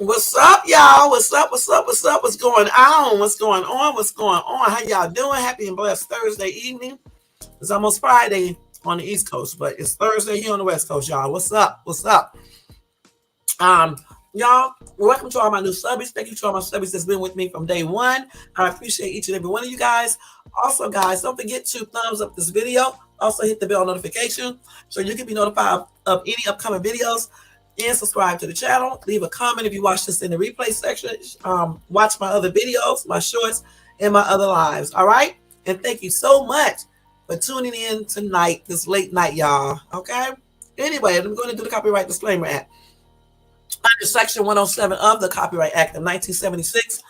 What's up, y'all? What's up? What's up? What's up? What's going on? What's going on? What's going on? How y'all doing? Happy and blessed Thursday evening. It's almost Friday on the East Coast, but it's Thursday here on the West Coast, y'all. What's up? What's up? Um, y'all, welcome to all my new subbies. Thank you to all my subbies that's been with me from day one. I appreciate each and every one of you guys. Also, guys, don't forget to thumbs up this video. Also, hit the bell notification so you can be notified of any upcoming videos. And subscribe to the channel. Leave a comment if you watch this in the replay section. Watch my other videos, my shorts, and my other lives. All right? And thank you so much for tuning in tonight, this late night, y'all. Okay? Anyway, I'm going to do the copyright disclaimer act. Under Section 107 of the Copyright Act of 1976,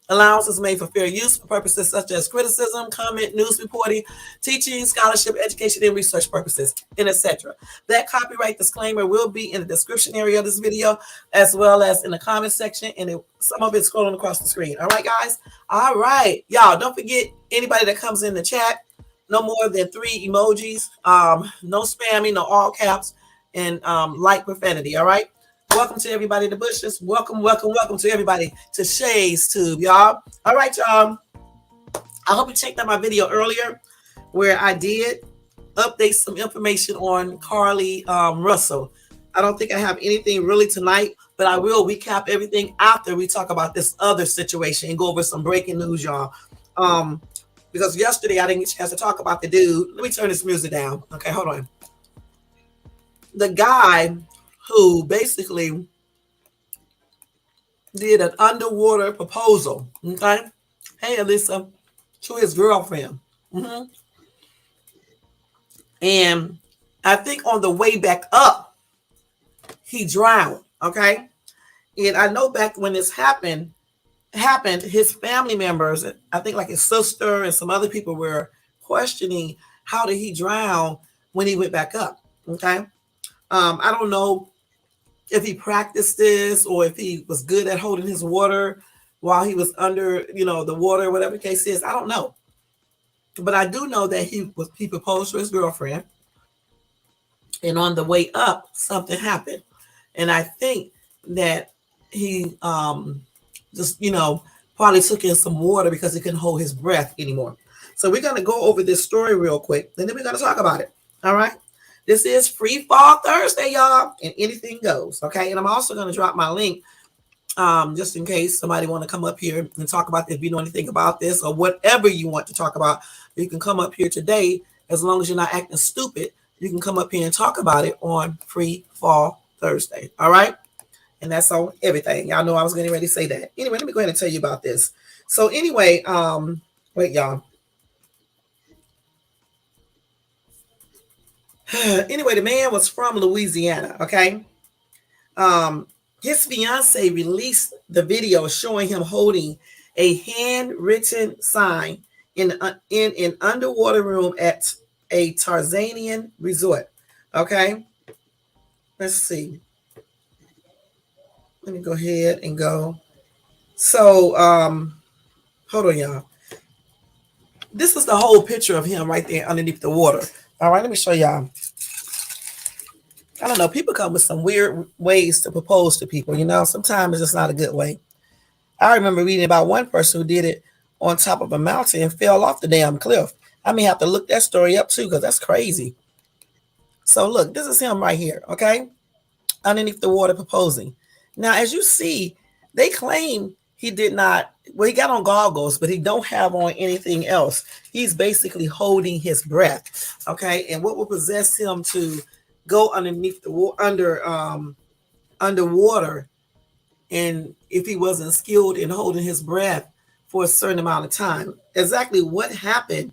allowance is made for fair use for purposes such as criticism, comment, news reporting, teaching, scholarship, education, and research purposes, and etc. That copyright disclaimer will be in the description area of this video, as well as in the comment section, and some of it's scrolling across the screen. All right, guys? All right. Y'all, don't forget, anybody that comes in the chat, no more than 3 emojis, no spamming, no all caps, and light profanity, all right? Welcome to everybody in the bushes. Welcome to everybody to Shay's Tube, y'all. All right, y'all. I hope you checked out my video earlier where I did update some information on Carlee Russell. I don't think I have anything really tonight, but I will recap everything after we talk about this other situation and go over some breaking news, y'all. Because yesterday I didn't get a chance to talk about the dude. Let me turn this music down. Okay, hold on. The guy who basically did an underwater proposal, okay? Hey, Alyssa, to his girlfriend. And I think on the way back up, he drowned, okay? And I know back when this happened, his family members, I think like his sister and some other people were questioning how did he drown when he went back up, okay? I don't know if he practiced this or if he was good at holding his water while he was under, the water, whatever the case is. I don't know. But I do know that he proposed to his girlfriend. And on the way up, something happened. And I think that he just, probably took in some water because he couldn't hold his breath anymore. So we're going to go over this story real quick. And then we're going to talk about it. All right. This is Free Fall Thursday, y'all, and anything goes, okay? And I'm also going to drop my link just in case somebody want to come up here and talk about if you know anything about this or whatever you want to talk about. You can come up here today as long as you're not acting stupid. You can come up here and talk about it on Free Fall Thursday, all right? And that's on everything. Y'all know I was getting ready to say that. Anyway, let me go ahead and tell you about this. So anyway, wait, y'all. Anyway, the man was from Louisiana, okay? His fiance released the video showing him holding a handwritten sign in an underwater room at a Tarzanian resort, okay? Let's see. Let me go ahead and go. So, hold on, y'all. This is the whole picture of him right there underneath the water. All right, let me show y'all. I don't know. People come with some weird ways to propose to people. Sometimes it's just not a good way. I remember reading about one person who did it on top of a mountain and fell off the damn cliff. I may have to look that story up too because that's crazy. So look, this is him right here, okay? Underneath the water proposing. Now, as you see, they claim he did not, well, he got on goggles, but he don't have on anything else. He's basically holding his breath, okay? And what will possess him to go underneath the underwater, and if he wasn't skilled in holding his breath for a certain amount of time? Exactly what happened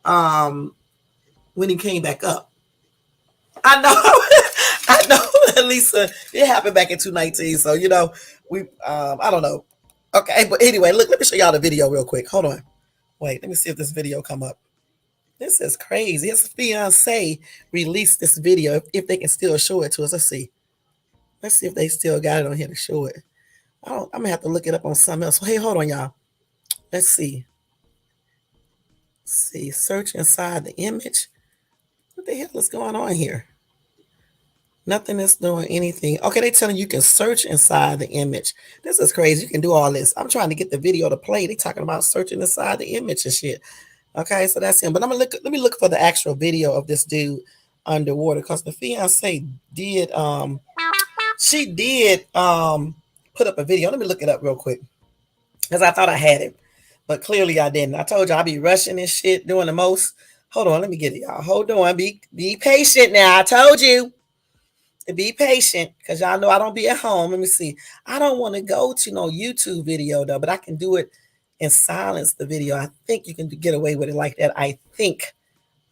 when he came back up? I know, I know, Lisa. It happened back in 2019, so we I don't know. Okay, but anyway, look, let me show y'all the video real quick. Hold on, wait, let me see if this video come up. This is crazy. His fiance released this video. If they can still show it to us, let's see. Let's see if they still got it on here to show it. I'm gonna have to look it up on something else. Hey, hold on, y'all. Let's see. Search inside the image. What the hell is going on here? Nothing is doing anything. Okay, they telling you can search inside the image. This is crazy. You can do all this. I'm trying to get the video to play. They talking about searching inside the image and shit. Okay, so that's him. But I'm gonna look. Let me look for the actual video of this dude underwater because the fiance did. She did put up a video. Let me look it up real quick because I thought I had it, but clearly I didn't. I told you I'll be rushing and shit, doing the most. Hold on, let me get it, y'all. Hold on, be patient now. I told you to be patient because y'all know I don't be at home. Let me see. I don't want to go to no YouTube video though, but I can do it and silence the video. I think you can get away with it like that. I think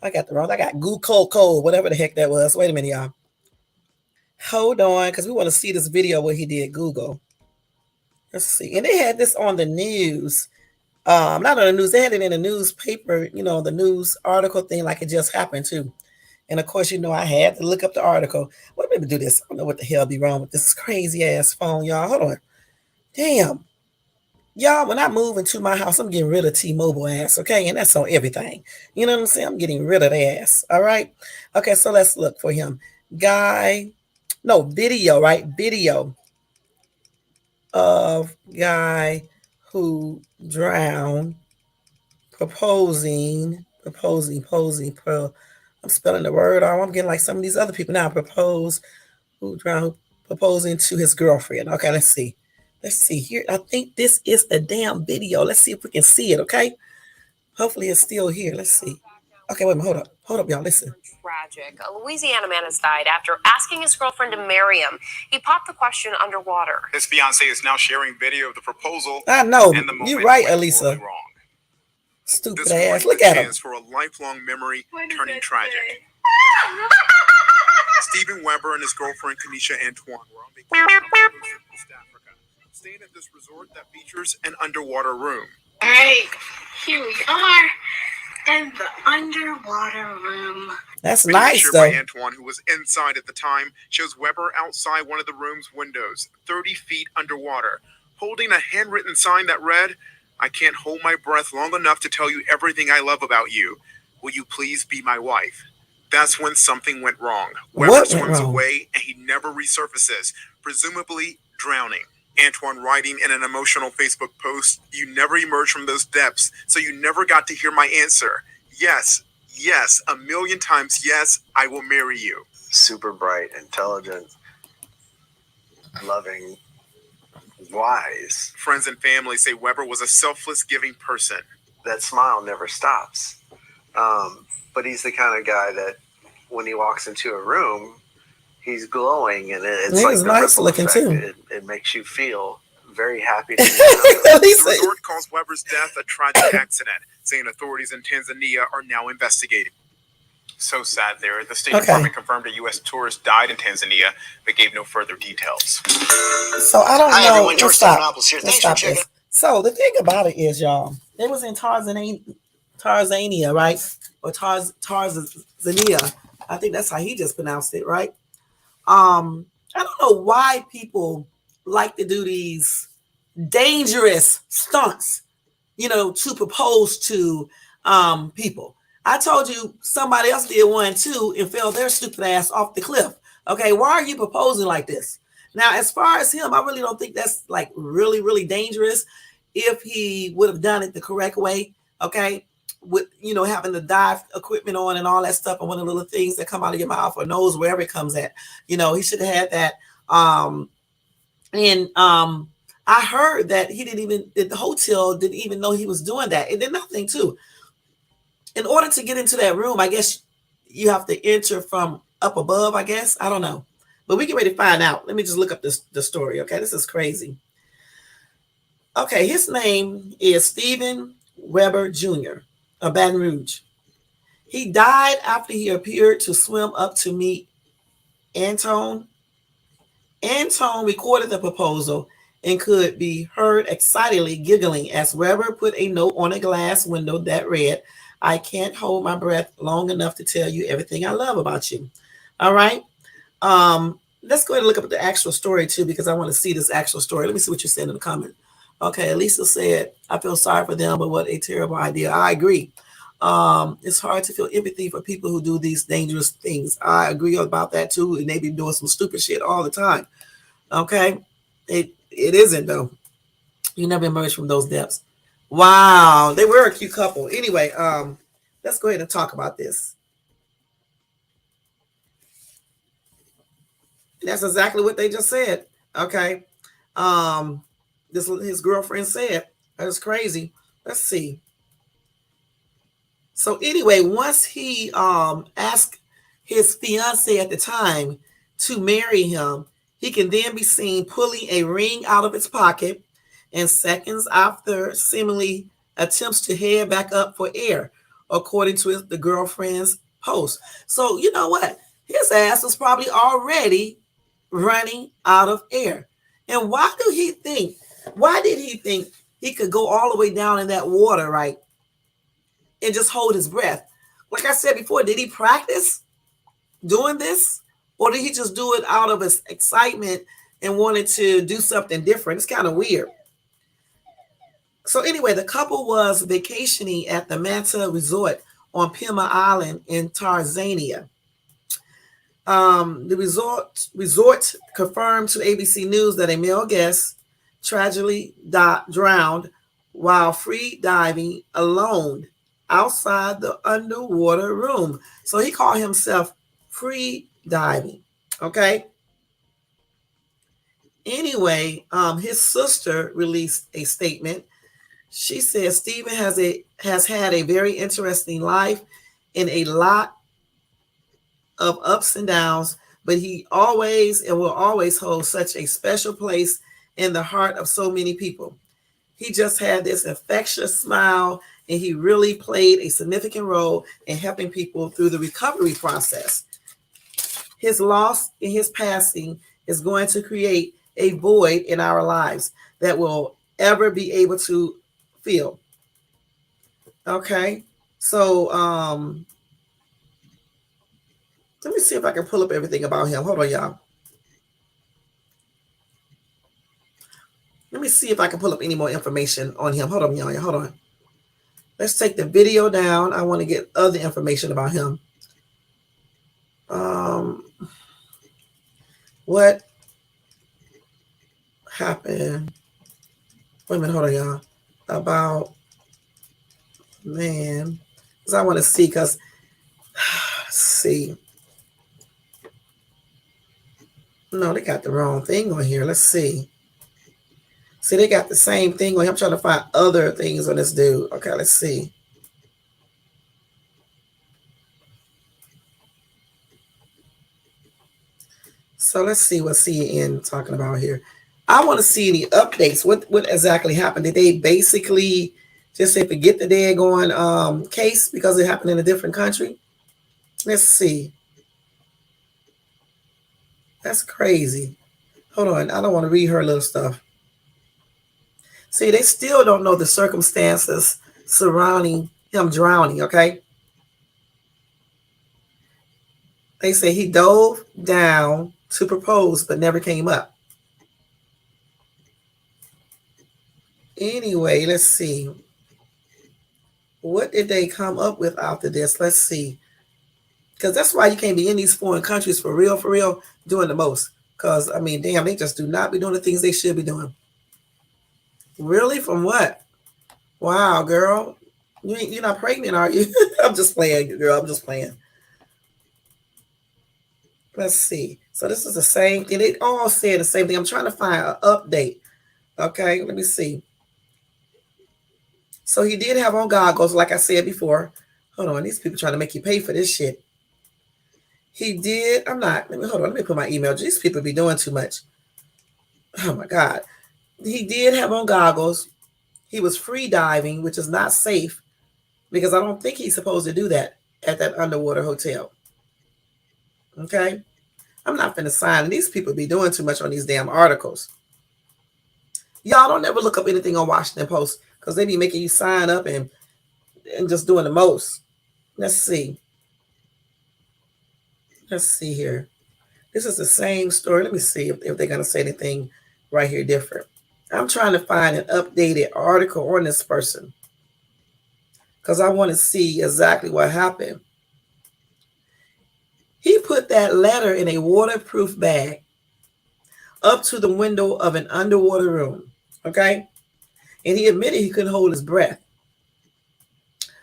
I got the wrong. I got goo cold, whatever the heck that was. Wait a minute, y'all. Hold on, because we want to see this video where he did Google. Let's see. And they had this on the news. Not on the news. They had it in the newspaper, the news article thing, like it just happened too. And of course, I had to look up the article. What made me do this? I don't know what the hell be wrong with this crazy ass phone, y'all. Hold on. Damn. Y'all, when I move into my house, I'm getting rid of T-Mobile ass, okay? And that's on everything. You know what I'm saying? I'm getting rid of the ass, all right? Okay, so let's look for him. Video, right? Video of guy who drowned proposing, I'm spelling the word wrong. I'm getting like some of these other people now. Who drowned proposing to his girlfriend. Okay, let's see. Let's see here. I think this is the damn video. Let's see if we can see it, okay? Hopefully it's still here. Let's see. Okay, wait a minute. Hold up. Hold up, y'all. Listen. Tragic. A Louisiana man has died after asking his girlfriend to marry him. He popped the question underwater. His fiancée is now sharing video of the proposal. I know. You're right, Elisa. Stupid this ass. Look at him. For a lifelong memory turning tragic. Stephen Weber and his girlfriend Kenesha Antoine were on vacation in East Africa, staying at this resort that features an underwater room. All right, here we are in the underwater room. That's nice, though. By Antoine, who was inside at the time, shows Weber outside one of the room's windows, 30 feet underwater, holding a handwritten sign that read, "I can't hold my breath long enough to tell you everything I love about you. Will you please be my wife?" That's when something went wrong. Weber swims away and he never resurfaces, presumably drowning. Antoine writing in an emotional Facebook post, "You never emerged from those depths, so you never got to hear my answer. Yes, yes, a million times yes, I will marry you." Super bright, intelligent, loving, wise. Friends and family say Weber was a selfless, giving person. That smile never stops. But he's the kind of guy that when he walks into a room, he's glowing, and it's like the nice looking too. It makes you feel very happy to be The resort calls Weber's death a tragic accident, saying authorities in Tanzania are now investigating. So sad there. The State Department confirmed a U.S. tourist died in Tanzania, but gave no further details. So I don't know. Hi, everyone. George Stephanopoulos here. Thanks for checking. So the thing about it is, y'all, it was in Tarzania, right? Or Tarzania. I think that's how he just pronounced it, right? I don't know why people like to do these dangerous stunts, to propose to people. I told you somebody else did one too and fell their stupid ass off the cliff. Okay, why are you proposing like this? Now, as far as him, I really don't think that's like really, really dangerous if he would have done it the correct way. Okay, with having the dive equipment on and all that stuff, and one of the little things that come out of your mouth or nose, wherever it comes at, he should have had that. I heard that the hotel didn't even know he was doing that. And then another thing too, in order to get into that room, I guess you have to enter from up above, I guess. I don't know. But we get ready to find out. Let me just look up the story, okay? This is crazy. Okay, his name is Stephen Weber Jr. of Baton Rouge. He died after he appeared to swim up to meet Antoine. Antoine recorded the proposal and could be heard excitedly giggling as Weber put a note on a glass window that read, "I can't hold my breath long enough to tell you everything I love about you." All right. Let's go ahead and look up the actual story too, because I want to see this actual story. Let me see what you said in the comment. Okay, Lisa said, "I feel sorry for them, but what a terrible idea." I agree. It's hard to feel empathy for people who do these dangerous things. I agree about that too, and they be doing some stupid shit all the time. Okay, it isn't though. You never emerge from those depths. Wow, they were a cute couple. Anyway, let's go ahead and talk about this. That's exactly what they just said. Okay, um, this his girlfriend said. That's crazy. Let's see. So anyway, once he asked his fiance at the time to marry him, he can then be seen pulling a ring out of his pocket, and seconds after seemingly attempts to head back up for air, according to the girlfriend's post. So you know what? His ass was probably already running out of air. And why do he think? Why did he think he could go all the way down in that water, right? And just hold his breath. Like I said before, did he practice doing this? Or did he just do it out of his excitement and wanted to do something different? It's kind of weird. So anyway, the couple was vacationing at the Manta Resort on Pima Island in Tanzania. The resort confirmed to ABC News that a male guest tragically drowned while free diving alone outside the underwater room. So he called himself free diving. Okay. Anyway, his sister released a statement. She says Stephen has had a very interesting life and a lot of ups and downs, but he always and will always hold such a special place in the heart of so many people. He just had this infectious smile, and he really played a significant role in helping people through the recovery process. His loss and his passing is going to create a void in our lives that will ever be able to fill. Okay, so let me see if I can pull up everything about him. Hold on, y'all. Let me see if I can pull up any more information on him. Hold on, y'all. Hold on. Let's take the video down. I want to get other information about him. What happened? Wait a minute. Hold on, y'all. About man. Because I want to see. Because see. No, they got the wrong thing on here. Let's see. See, they got the same thing on here. I'm trying to find other things on this dude. Okay, let's see. So let's see what CNN talking about here. I want to see any updates. What exactly happened? Did they basically just say forget the daggone case because it happened in a different country? Let's see. That's crazy. Hold on. I don't want to read her little stuff. See, they still don't know the circumstances surrounding him drowning, okay? They say he dove down to propose but never came up. Anyway, let's see. What did they come up with after this? Let's see. Because that's why you can't be in these foreign countries for real, doing the most. Because, I mean, damn, they just do not be doing the things they should be doing. Really? From what? Wow, girl. You're not pregnant, are you? I'm just playing, girl. I'm just playing. Let's see. So this is the same thing. They all said the same thing. I'm trying to find an update. Okay, let me see. So he did have on goggles, like I said before. Hold on, these people trying to make you pay for this shit. He did. I'm not. Hold on. Let me put my email. These people be doing too much. Oh my God. He did have on goggles. He was free diving, which is not safe because I don't think he's supposed to do that at that underwater hotel. Okay. I'm not finna sign. These people be doing too much on these damn articles. Y'all don't ever look up anything on Washington Post because they be making you sign up and just doing the most. Let's see. Let's see here. This is the same story. Let me see if they're going to say anything right here different. I'm trying to find an updated article on this person. because I want to see exactly what happened. He put that letter in a waterproof bag up to the window of an underwater room. Okay. And he admitted he couldn't hold his breath.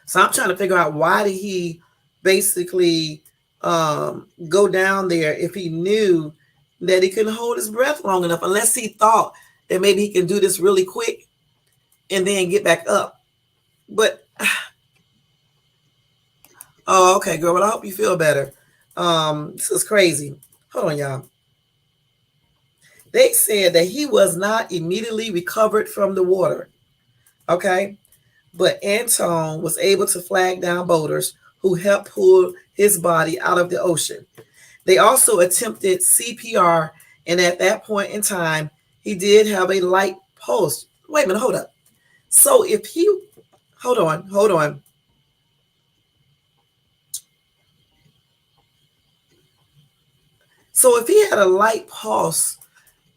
So I'm trying to figure out, why did he basically go down there if he knew that he couldn't hold his breath long enough, unless he thought that maybe he can do this really quick and then get back up. But oh, okay, girl. Well, I hope you feel better. This is crazy. Hold on, y'all. They said that he was not immediately recovered from the water. Okay. But Anton was able to flag down boaters who helped pull his body out of the ocean. They also attempted CPR, and at that point in time, he did have a light pulse. Wait a minute, hold up. So if he, hold on. So if he had a light pulse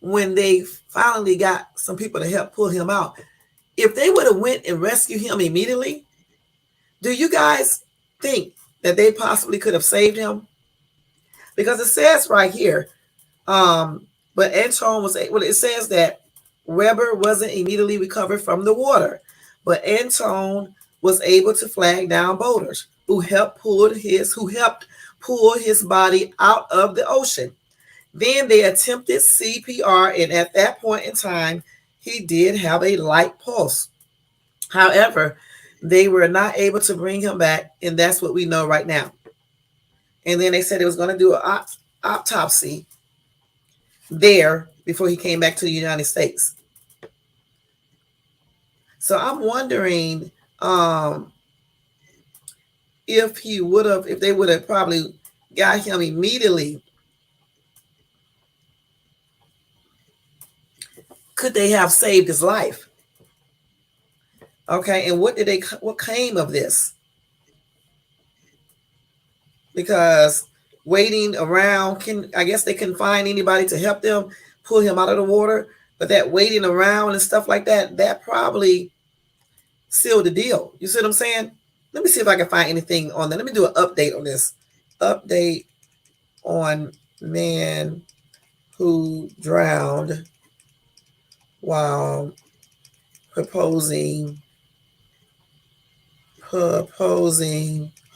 when they finally got some people to help pull him out, if they would have went and rescued him immediately, do you guys think that they possibly could have saved him? Because it says right here, but Anton was, well, it says that Weber wasn't immediately recovered from the water, but Anton was able to flag down boaters who helped pull his body out of the ocean. Then they attempted CPR, and at that point in time, he did have a light pulse. However, they were not able to bring him back, and that's what we know right now. And then they said it was going to do an autopsy there before he came back to the United States. So I'm wondering if they would have probably got him immediately, could they have saved his life? Okay, and what came of this? Because waiting around, I guess they couldn't find anybody to help them pull him out of the water, but that waiting around and stuff like that probably sealed the deal. You see what I'm saying? Let me see if I can find anything on that. Let me do an update on this. Update on man who drowned while proposing, hold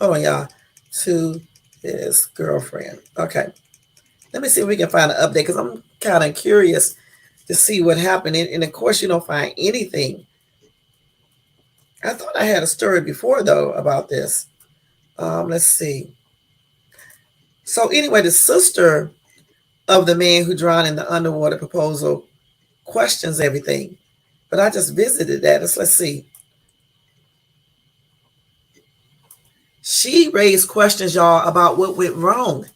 on, y'all, to his girlfriend. Okay. Let me see if we can find an update, because I'm kind of curious to see what happened. And of course, you don't find anything. I thought I had a story before, though, about this. Let's see. So anyway, the sister of the man who drowned in the underwater proposal questions everything. But I just visited that. Let's see. She raised questions, y'all, about what went wrong.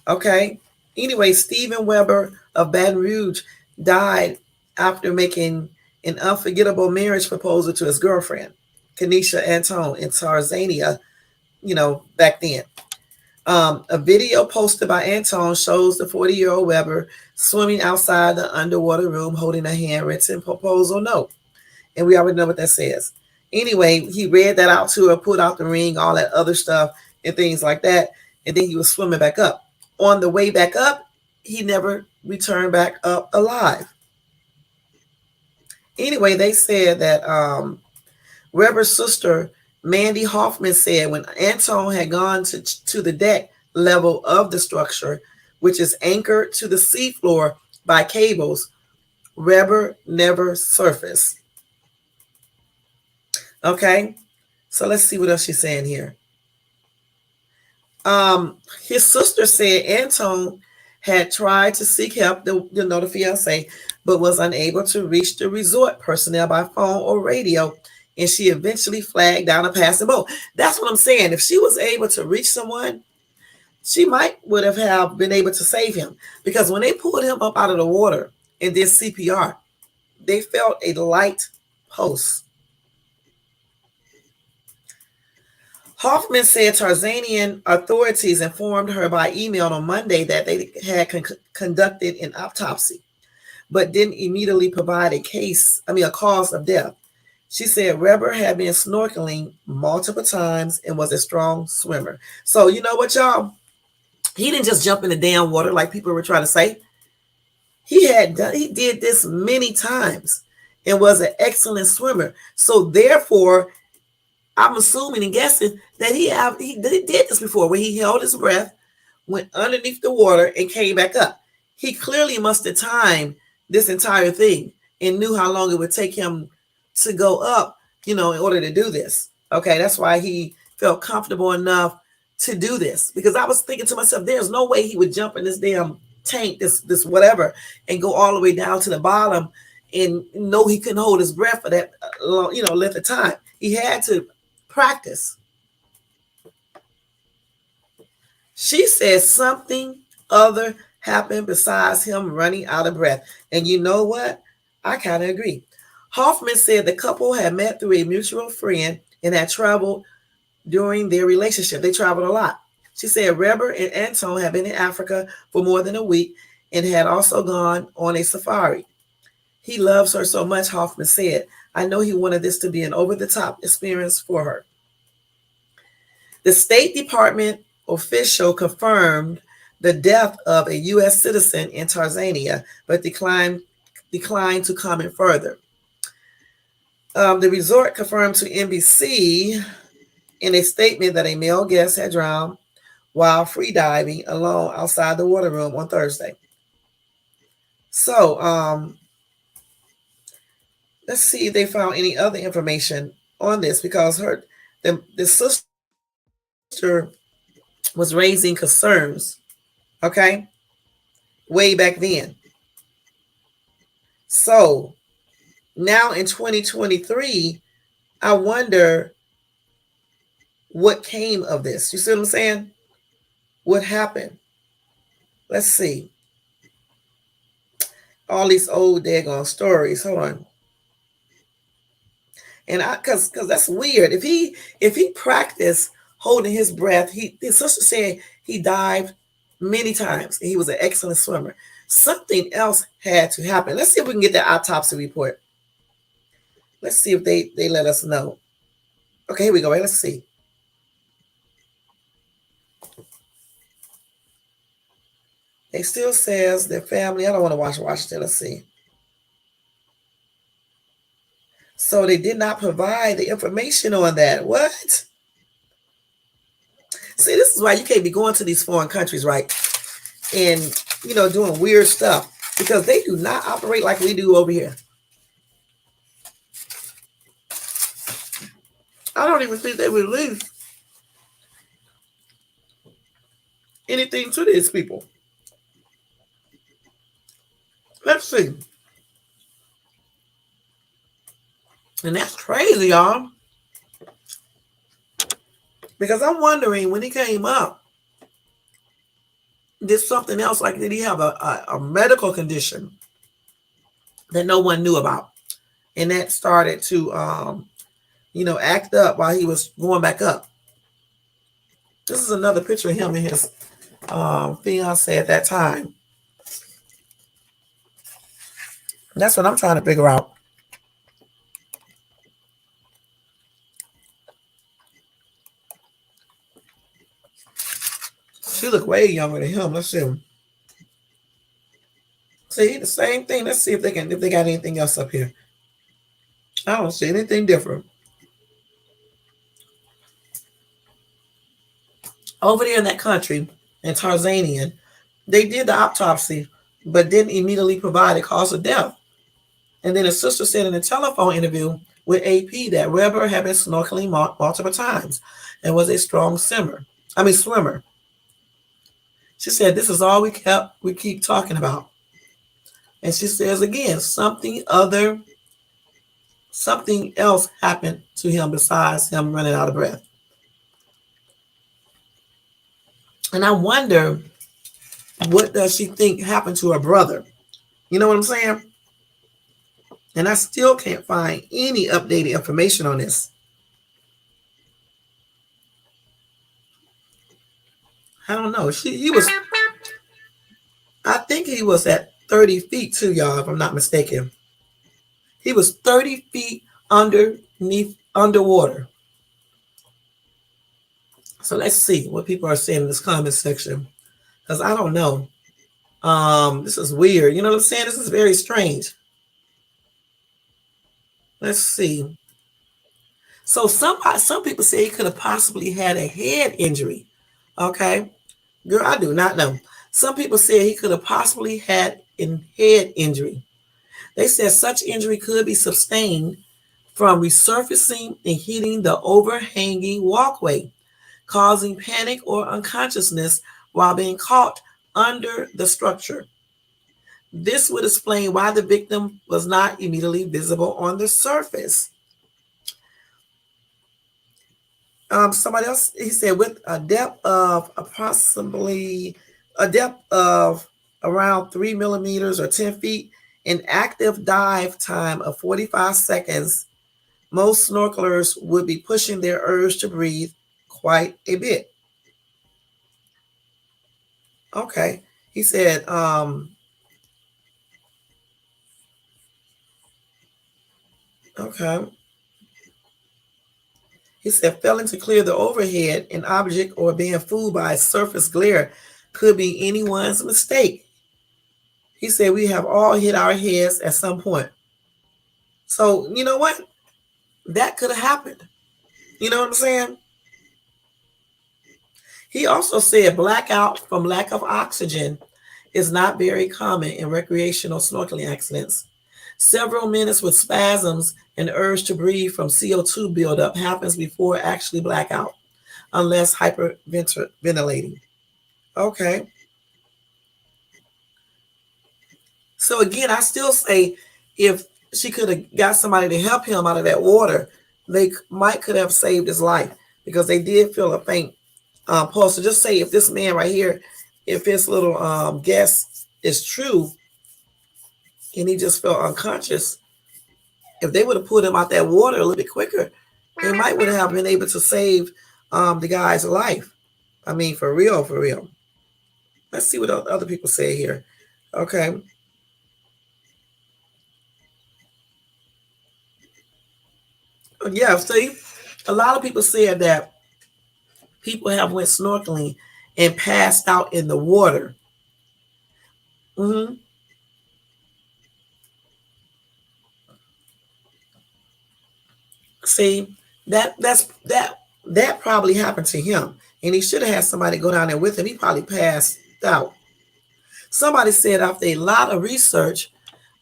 Okay. Anyway, Stephen Weber of Baton Rouge died after making an unforgettable marriage proposal to his girlfriend, Kenesha Anton, in Tanzania, back then. A video posted by Anton shows the 40-year-old Weber swimming outside the underwater room holding a handwritten proposal note. And we already know what that says. Anyway, he read that out to her, put out the ring, all that other stuff and things like that. And then he was swimming back up. On the way back up, he never returned back up alive. Anyway, they said that Weber's sister, Mandy Hoffman, said when Anton had gone to the deck level of the structure, which is anchored to the seafloor by cables, Weber never surfaced. Okay, so let's see what else she's saying here. His sister said Anton had tried to seek help, the fiance, but was unable to reach the resort personnel by phone or radio, and she eventually flagged down a passing boat. That's what I'm saying. If she was able to reach someone, she would have been able to save him, because when they pulled him up out of the water and did CPR, they felt a light pulse. Hoffman said Tanzanian authorities informed her by email on Monday that they had conducted an autopsy, but didn't immediately provide a cause of death. She said Weber had been snorkeling multiple times and was a strong swimmer. So you know what, y'all? He didn't just jump in the damn water like people were trying to say. He did this many times and was an excellent swimmer. So therefore, I'm assuming and guessing that he did this before, where he held his breath, went underneath the water, and came back up. He clearly must have timed this entire thing and knew how long it would take him to go up, in order to do this. Okay, that's why he felt comfortable enough to do this. Because I was thinking to myself, there's no way he would jump in this damn tank, this whatever, and go all the way down to the bottom and know he couldn't hold his breath for that length of time. He had to practice. She says something other happened besides him running out of breath. And you know what? I kind of agree. Hoffman said the couple had met through a mutual friend and had traveled during their relationship. They traveled a lot. She said Weber and Anton had been in Africa for more than a week and had also gone on a safari. He loves her so much, Hoffman said. I know he wanted this to be an over-the-top experience for her. The State Department official confirmed the death of a U.S. citizen in Tanzania, but declined to comment further. The resort confirmed to NBC in a statement that a male guest had drowned while freediving alone outside the water room on Thursday. So, let's see if they found any other information on this, because the sister was raising concerns, okay, way back then. So now in 2023, I wonder what came of this. You see what I'm saying? What happened? Let's see. All these old daggone stories. Hold on. And because that's weird. If he practiced holding his breath, his sister said he dived many times and he was an excellent swimmer. Something else had to happen. Let's see if we can get that autopsy report. Let's see if they let us know. Okay, here we go. Let's see. It still says their family. I don't want to watch it. Let's see. So they did not provide the information on that. What? See, this is why you can't be going to these foreign countries, right? And, doing weird stuff, because they do not operate like we do over here. I don't even think they release anything to these people. Let's see. And that's crazy, y'all. Because I'm wondering, when he came up, did something else, like did he have a medical condition that no one knew about? And that started to, act up while he was going back up. This is another picture of him and his fiance at that time. That's what I'm trying to figure out. She looked way younger than him. Let's see. See, the same thing. Let's see if they got anything else up here. I don't see anything different. Over there in that country, in Tanzania, they did the autopsy, but didn't immediately provide a cause of death. And then his sister said in a telephone interview with AP that Weber had been snorkeling multiple times and was a strong swimmer. She said, this is all we keep talking about. And she says again, something else happened to him besides him running out of breath. And I wonder, what does she think happened to her brother? You know what I'm saying? And I still can't find any updated information on this. I don't know. I think he was at 30 feet too, y'all, if I'm not mistaken. He was 30 feet underwater. So let's see what people are saying in this comment section, because I don't know. This is weird. You know what I'm saying? This is very strange. Let's see. So some people say he could have possibly had a head injury. Okay, girl, I do not know. Some people say he could have possibly had a head injury. They said such injury could be sustained from resurfacing and hitting the overhanging walkway, causing panic or unconsciousness while being caught under the structure. This would explain why the victim was not immediately visible on the surface. Somebody else, he said, with a depth of around 3 millimeters or 10 feet, an active dive time of 45 seconds, most snorkelers would be pushing their urge to breathe quite a bit. Okay. He said, okay. He said, failing to clear the overhead, an object, or being fooled by surface glare could be anyone's mistake. He said, we have all hit our heads at some point. So, you know what? That could have happened. You know what I'm saying? He also said blackout from lack of oxygen is not very common in recreational snorkeling accidents. Several minutes with spasms and urge to breathe from CO2 buildup happens before actually blackout, unless hyperventilating. Okay. So again, I still say if she could have got somebody to help him out of that water, they could have saved his life, because they did feel a faint pulse. So just say if this man right here, if his little guess is true, and he just felt unconscious, if they would have pulled him out that water a little bit quicker, they might would have been able to save the guy's life. I mean, for real, for real. Let's see what other people say here. Okay. Yeah, see, a lot of people said that people have went snorkeling and passed out in the water. Mm-hmm. See, that probably happened to him, and he should have had somebody go down there with him. He probably passed out. Somebody said after a lot of research,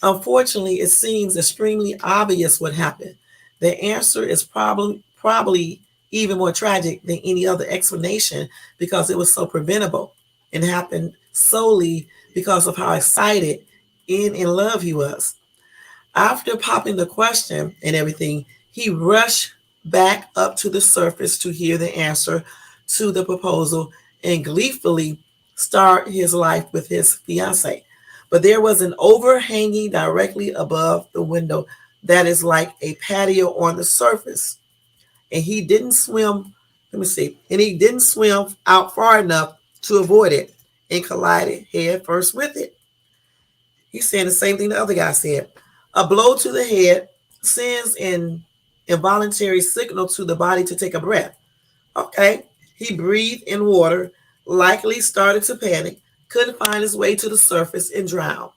unfortunately, it seems extremely obvious what happened. The answer is probably even more tragic than any other explanation, because it was so preventable and happened solely because of how excited and in love he was. After popping the question and everything, he rushed back up to the surface to hear the answer to the proposal and gleefully start his life with his fiancée. But there was an overhanging directly above the window that is like a patio on the surface. And he didn't swim, and he didn't swim out far enough to avoid it and collided head first with it. He's saying the same thing the other guy said. A blow to the head sends an involuntary signal to the body to take a breath. Okay, he breathed in water, likely started to panic, couldn't find his way to the surface, and drowned.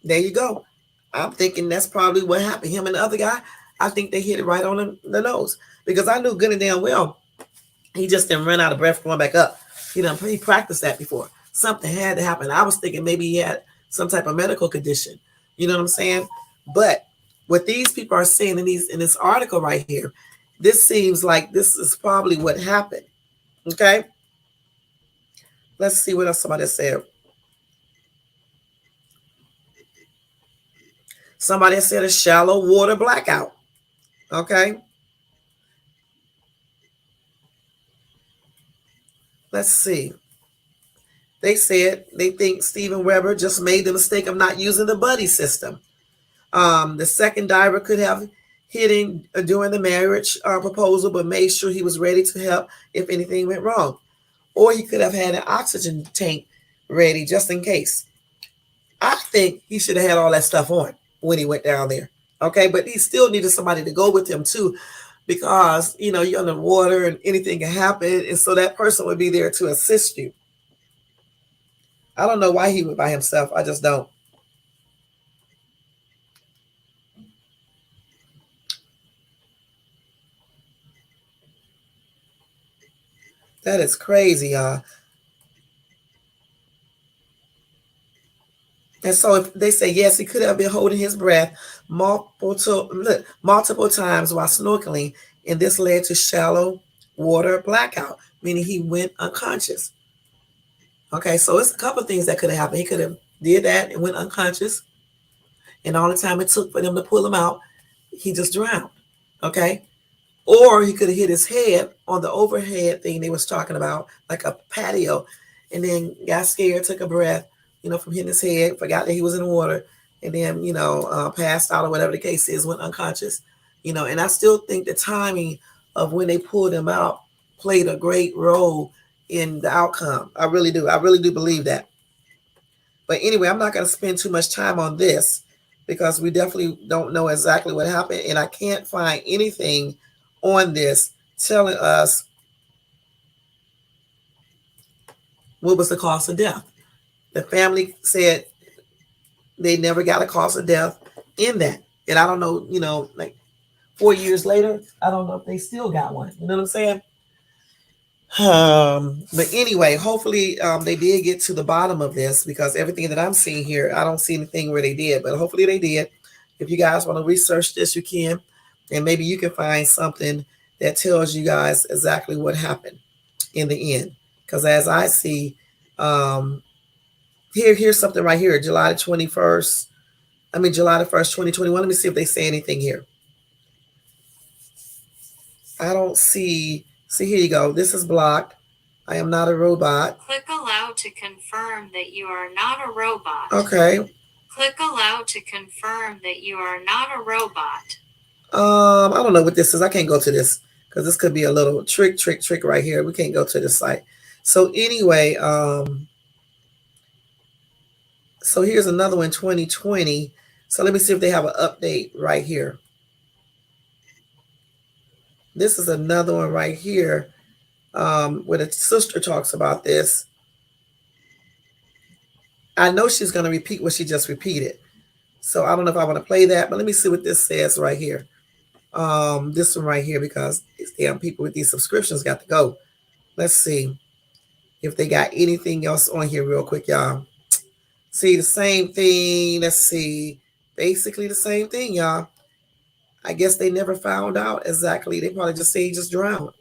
There you go. I'm thinking that's probably what happened. Him and the other guy, I think they hit it right on the nose, because I knew good and damn well he just didn't run out of breath going back up. He practiced that before. Something had to happen. I was thinking maybe he had some type of medical condition. You know what I'm saying? But what these people are saying in this article right here, this seems like this is probably what happened. Okay? Let's see what else somebody said. Somebody said a shallow water blackout. Okay? Let's see. They said they think Steven Weber just made the mistake of not using the buddy system. The second diver could have hit him during the marriage proposal, but made sure he was ready to help if anything went wrong. Or he could have had an oxygen tank ready just in case. I think he should have had all that stuff on when he went down there. Okay, but he still needed somebody to go with him too, because you're underwater and anything can happen, and so that person would be there to assist you. I don't know why he went by himself. I just don't. That is crazy, y'all. And so if they say yes, he could have been holding his breath multiple times while snorkeling, and this led to shallow water blackout, meaning he went unconscious. Okay, so it's a couple of things that could have happened. He could have did that and went unconscious, and all the time it took for them to pull him out, he just drowned. Okay, or he could have hit his head on the overhead thing they was talking about, like a patio, and then got scared, took a breath, from hitting his head, forgot that he was in the water, and then, passed out or whatever the case is, went unconscious. And I still think the timing of when they pulled him out played a great role in the outcome. I really do. I really do believe that. But anyway, I'm not going to spend too much time on this because we definitely don't know exactly what happened, and I can't find anything on this telling us what was the cause of death. The family said they never got a cause of death in that. And I don't know, like 4 years later, I don't know if they still got one. You know what I'm saying? But anyway, hopefully they did get to the bottom of this, because everything that I'm seeing here, I don't see anything where they did, but hopefully they did. If you guys want to research this, you can, and maybe you can find something that tells you guys exactly what happened in the end. Because as I see, here's something right here, July the 21st, 2021. Let me see if they say anything here. I don't see here you go. This is blocked. I am not a robot. Click allow to confirm that you are not a robot. Okay. Click allow to confirm that you are not a robot. I don't know what this is. I can't go to this because this could be a little trick right here. We can't go to this site. So anyway, so here's another one, 2020. So let me see if they have an update right here. This is another one right here, where the sister talks about this. I know she's going to repeat what she just repeated. So I don't know if I want to play that, but let me see what this says right here. This one right here, because these damn people with these subscriptions got to go. Let's see if they got anything else on here real quick, y'all. See, the same thing. Let's see. Basically the same thing, y'all. I guess they never found out exactly. They probably just say he just drowned.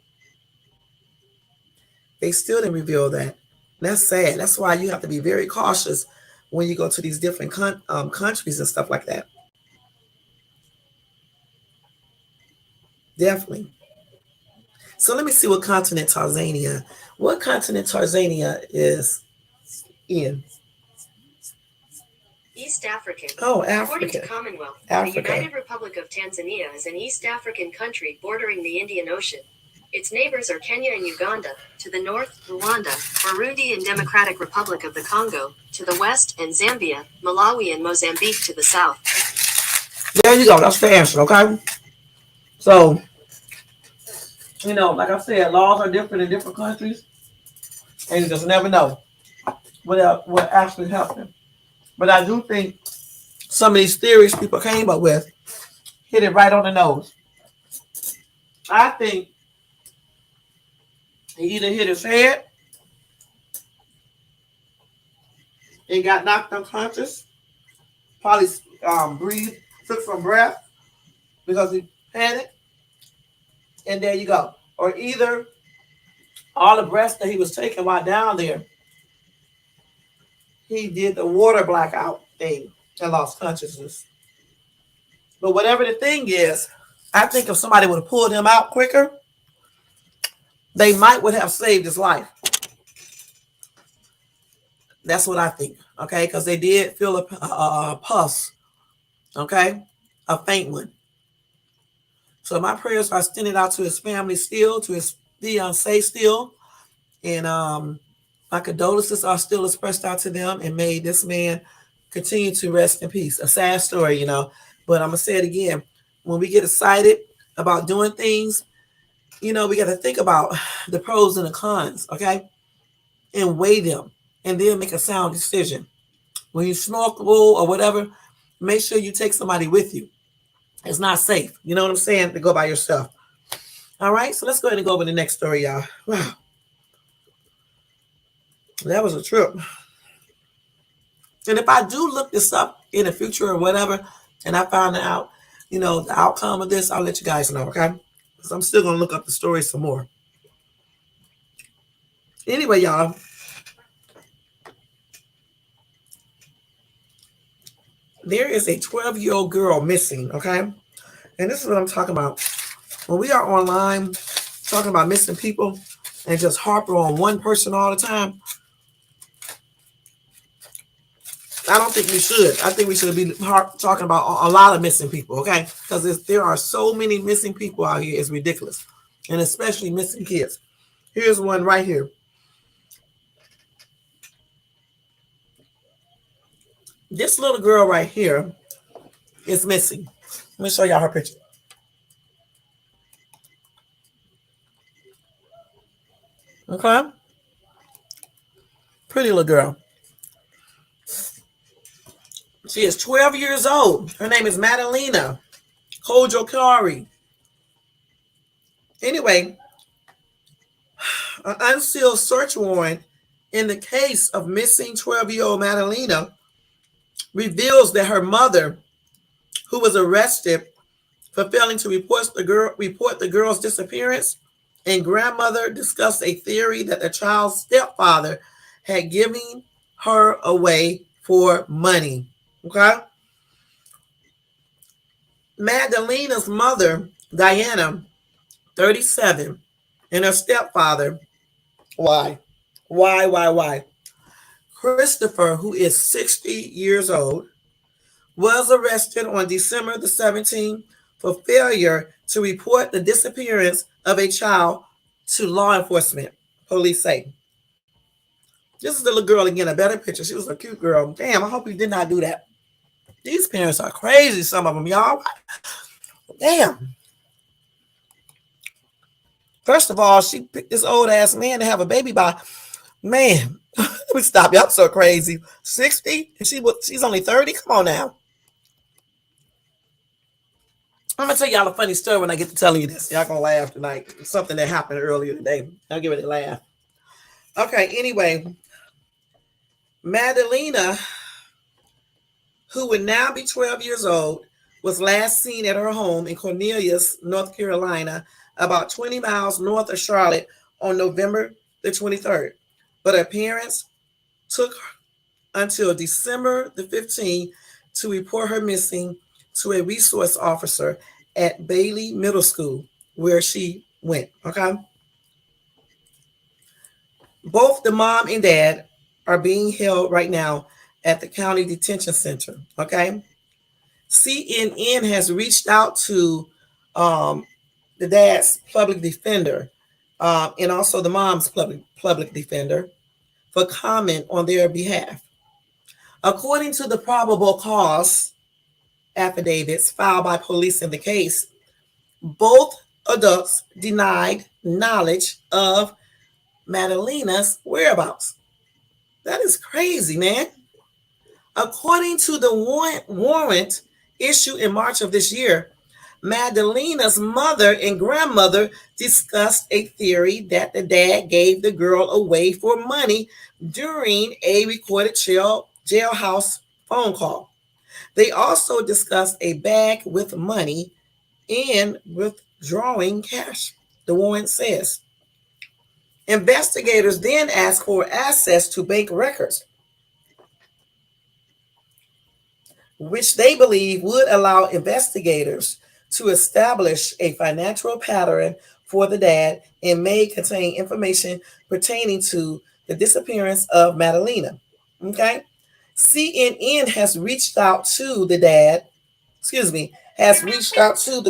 They still didn't reveal that. That's sad. That's why you have to be very cautious when you go to these different countries and stuff like that. Definitely. So let me see what continent Tanzania. What continent Tanzania is in? East African. Oh, Africa. According to Commonwealth, Africa. the United Republic of Tanzania is an East African country bordering the Indian Ocean. Its neighbors are Kenya and Uganda, to the north, Rwanda, Burundi and Democratic Republic of the Congo, to the west, and Zambia, Malawi and Mozambique to the south. There you go. That's the answer, okay? So, like I said, laws are different in different countries, and you just never know what actually happened. But I do think some of these theories people came up with hit it right on the nose. I think he either hit his head and got knocked unconscious, probably breathed, took some breath because he panicked, and there you go. Or either all the breaths that he was taking while down there, he did the water blackout thing and lost consciousness. But whatever the thing is, I think if somebody would have pulled him out quicker, they would have saved his life. That's what I think, okay? Because they did feel a pulse, okay? A faint one. So my prayers are extended out to his family still, to his fiancé still. And my condolences are still expressed out to them, and may this man continue to rest in peace. A sad story, But I'm gonna say it again. When we get excited about doing things, we got to think about the pros and the cons, okay? And weigh them and then make a sound decision. When you snorkel or whatever, make sure you take somebody with you. It's not safe. You know what I'm saying? To go by yourself. All right, so let's go ahead and go over the next story, y'all. Wow. That was a trip. And if I do look this up in the future or whatever, and I find out, the outcome of this, I'll let you guys know, okay? Because I'm still going to look up the story some more. Anyway, y'all, there is a 12-year-old girl missing, okay? And this is what I'm talking about. When we are online talking about missing people and just harper on one person all the time, I don't think we should. I think we should be talking about a lot of missing people, okay? Because there are so many missing people out here. It's ridiculous. And especially missing kids. Here's one right here. This little girl right here is missing. Let me show y'all her picture. Okay? Pretty little girl. She is 12 years old. Her name is Madalena Kojokari. Anyway, an unsealed search warrant in the case of missing 12-year-old Madalena reveals that her mother, who was arrested for failing to report the girl's disappearance, and grandmother discussed a theory that the child's stepfather had given her away for money. Okay? Madalena's mother, Diana, 37, and her stepfather, why? Christopher, who is 60 years old, was arrested on December the 17th for failure to report the disappearance of a child to law enforcement, police say. This is the little girl again, a better picture. She was a cute girl. Damn, I hope you did not do that. These parents are crazy, some of them, y'all. Damn. First of all, she picked this old ass man to have a baby by. Man, let me stop. Y'all so crazy. 60? And she's only 30? Come on now. I'm going to tell y'all a funny story when I get to telling you this. Y'all going to laugh tonight. It's something that happened earlier today. I'll give it a laugh. Okay, anyway. Madalena, who would now be 12 years old, was last seen at her home in Cornelius, North Carolina, about 20 miles north of Charlotte on November the 23rd. But her parents took until December the 15th to report her missing to a resource officer at Bailey Middle School, where she went, okay? Both the mom and dad are being held right now at the county detention center, okay? CNN has reached out to the dad's public defender and also the mom's public defender for comment on their behalf. According to the probable cause affidavits filed by police in the case, both adults denied knowledge of Madalena's whereabouts. That is crazy, man. According to the warrant issued in March of this year, Madalena's mother and grandmother discussed a theory that the dad gave the girl away for money during a recorded jailhouse phone call. They also discussed a bag with money and withdrawing cash, the warrant says. Investigators then asked for access to bank records, which they believe would allow investigators to establish a financial pattern for the dad and may contain information pertaining to the disappearance of Madalena. Okay? CNN has reached out to the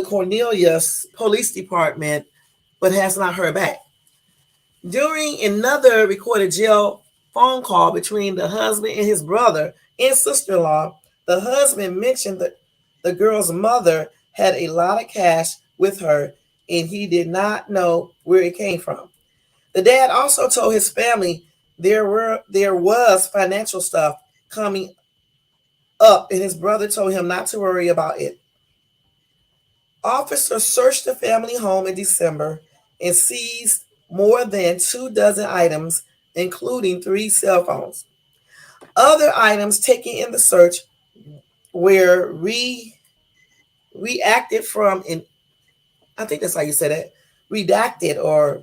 Cornelius Police Department, but has not heard back. During another recorded jail phone call between the husband and his brother and sister-in-law, the husband mentioned The girl's mother had a lot of cash with her, and he did not know where it came from. The dad also told his family there was financial stuff coming up, and his brother told him not to worry about it. Officers searched the family home in December and seized more than 2 dozen items, including 3 cell phones. Other items taken in the search were reacted from an I think that's how you say that redacted, or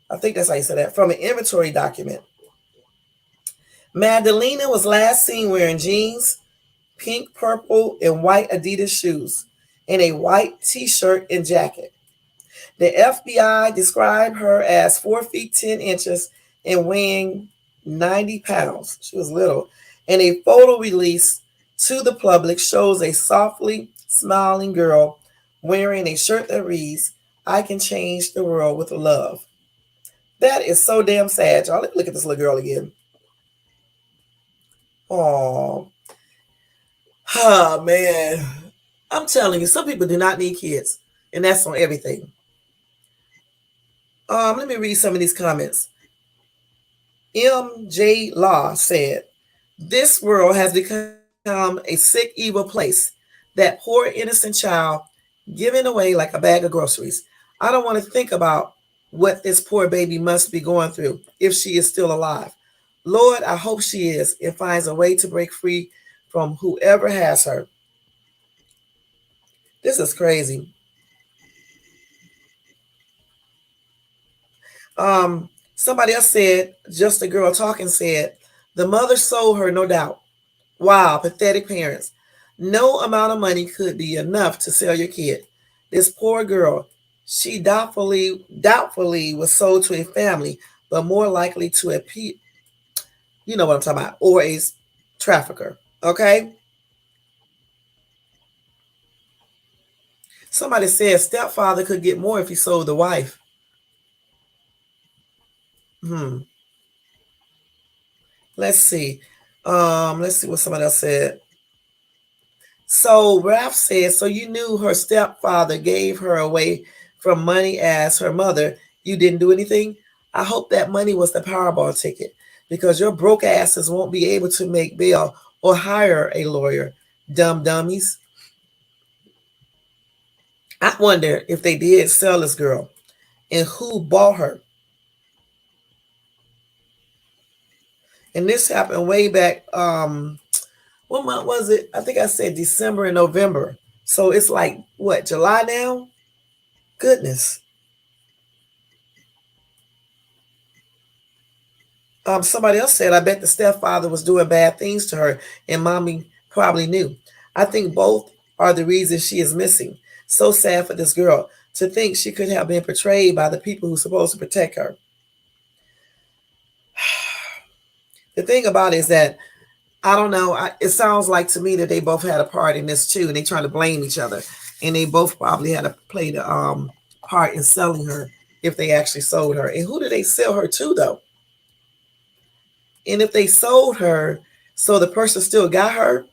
I think that's how you say that, from an inventory document. Magdalena was last seen wearing jeans, pink, purple, and white Adidas shoes, and a white t-shirt and jacket. The FBI described her as 4 feet 10 inches and weighing 90 pounds. She was little. And a photo released to the public shows a softly smiling girl wearing a shirt that reads, "I can change the world with love." That is so damn sad, y'all. Let me look at this little girl again. Oh, man. I'm telling you, some people do not need kids. And that's on everything. Let me read some of these comments. M.J. Law said, "This world has become a sick, evil place. That poor, innocent child given away like a bag of groceries. I don't want to think about what this poor baby must be going through if she is still alive. Lord, I hope she is and finds a way to break free from whoever has her." This is crazy. Somebody else said, just a girl talking said, "The mother sold her, no doubt. Wow, pathetic parents. No amount of money could be enough to sell your kid. This poor girl, she doubtfully was sold to a family, but more likely to you know what I'm talking about, or a trafficker." Okay? Somebody said stepfather could get more if he sold the wife. Hmm. Let's see. Let's see what somebody else said. So Ralph says, "So you knew her stepfather gave her away from money as her mother. You didn't do anything? I hope that money was the Powerball ticket, because your broke asses won't be able to make bail or hire a lawyer. Dumb dummies." I wonder if they did sell this girl and who bought her. And this happened way back, what month was it? I think I said December and November. So it's like, what, July now? Goodness. Somebody else said, "I bet the stepfather was doing bad things to her and mommy probably knew. I think both are the reason she is missing. So sad for this girl to think she could have been betrayed by the people who are supposed to protect her." The thing about it is that, I don't know, it sounds like to me that they both had a part in this too, and they trying to blame each other. And they both probably had to play the part in selling her, if they actually sold her. And who did they sell her to, though? And if they sold her, so the person still got her?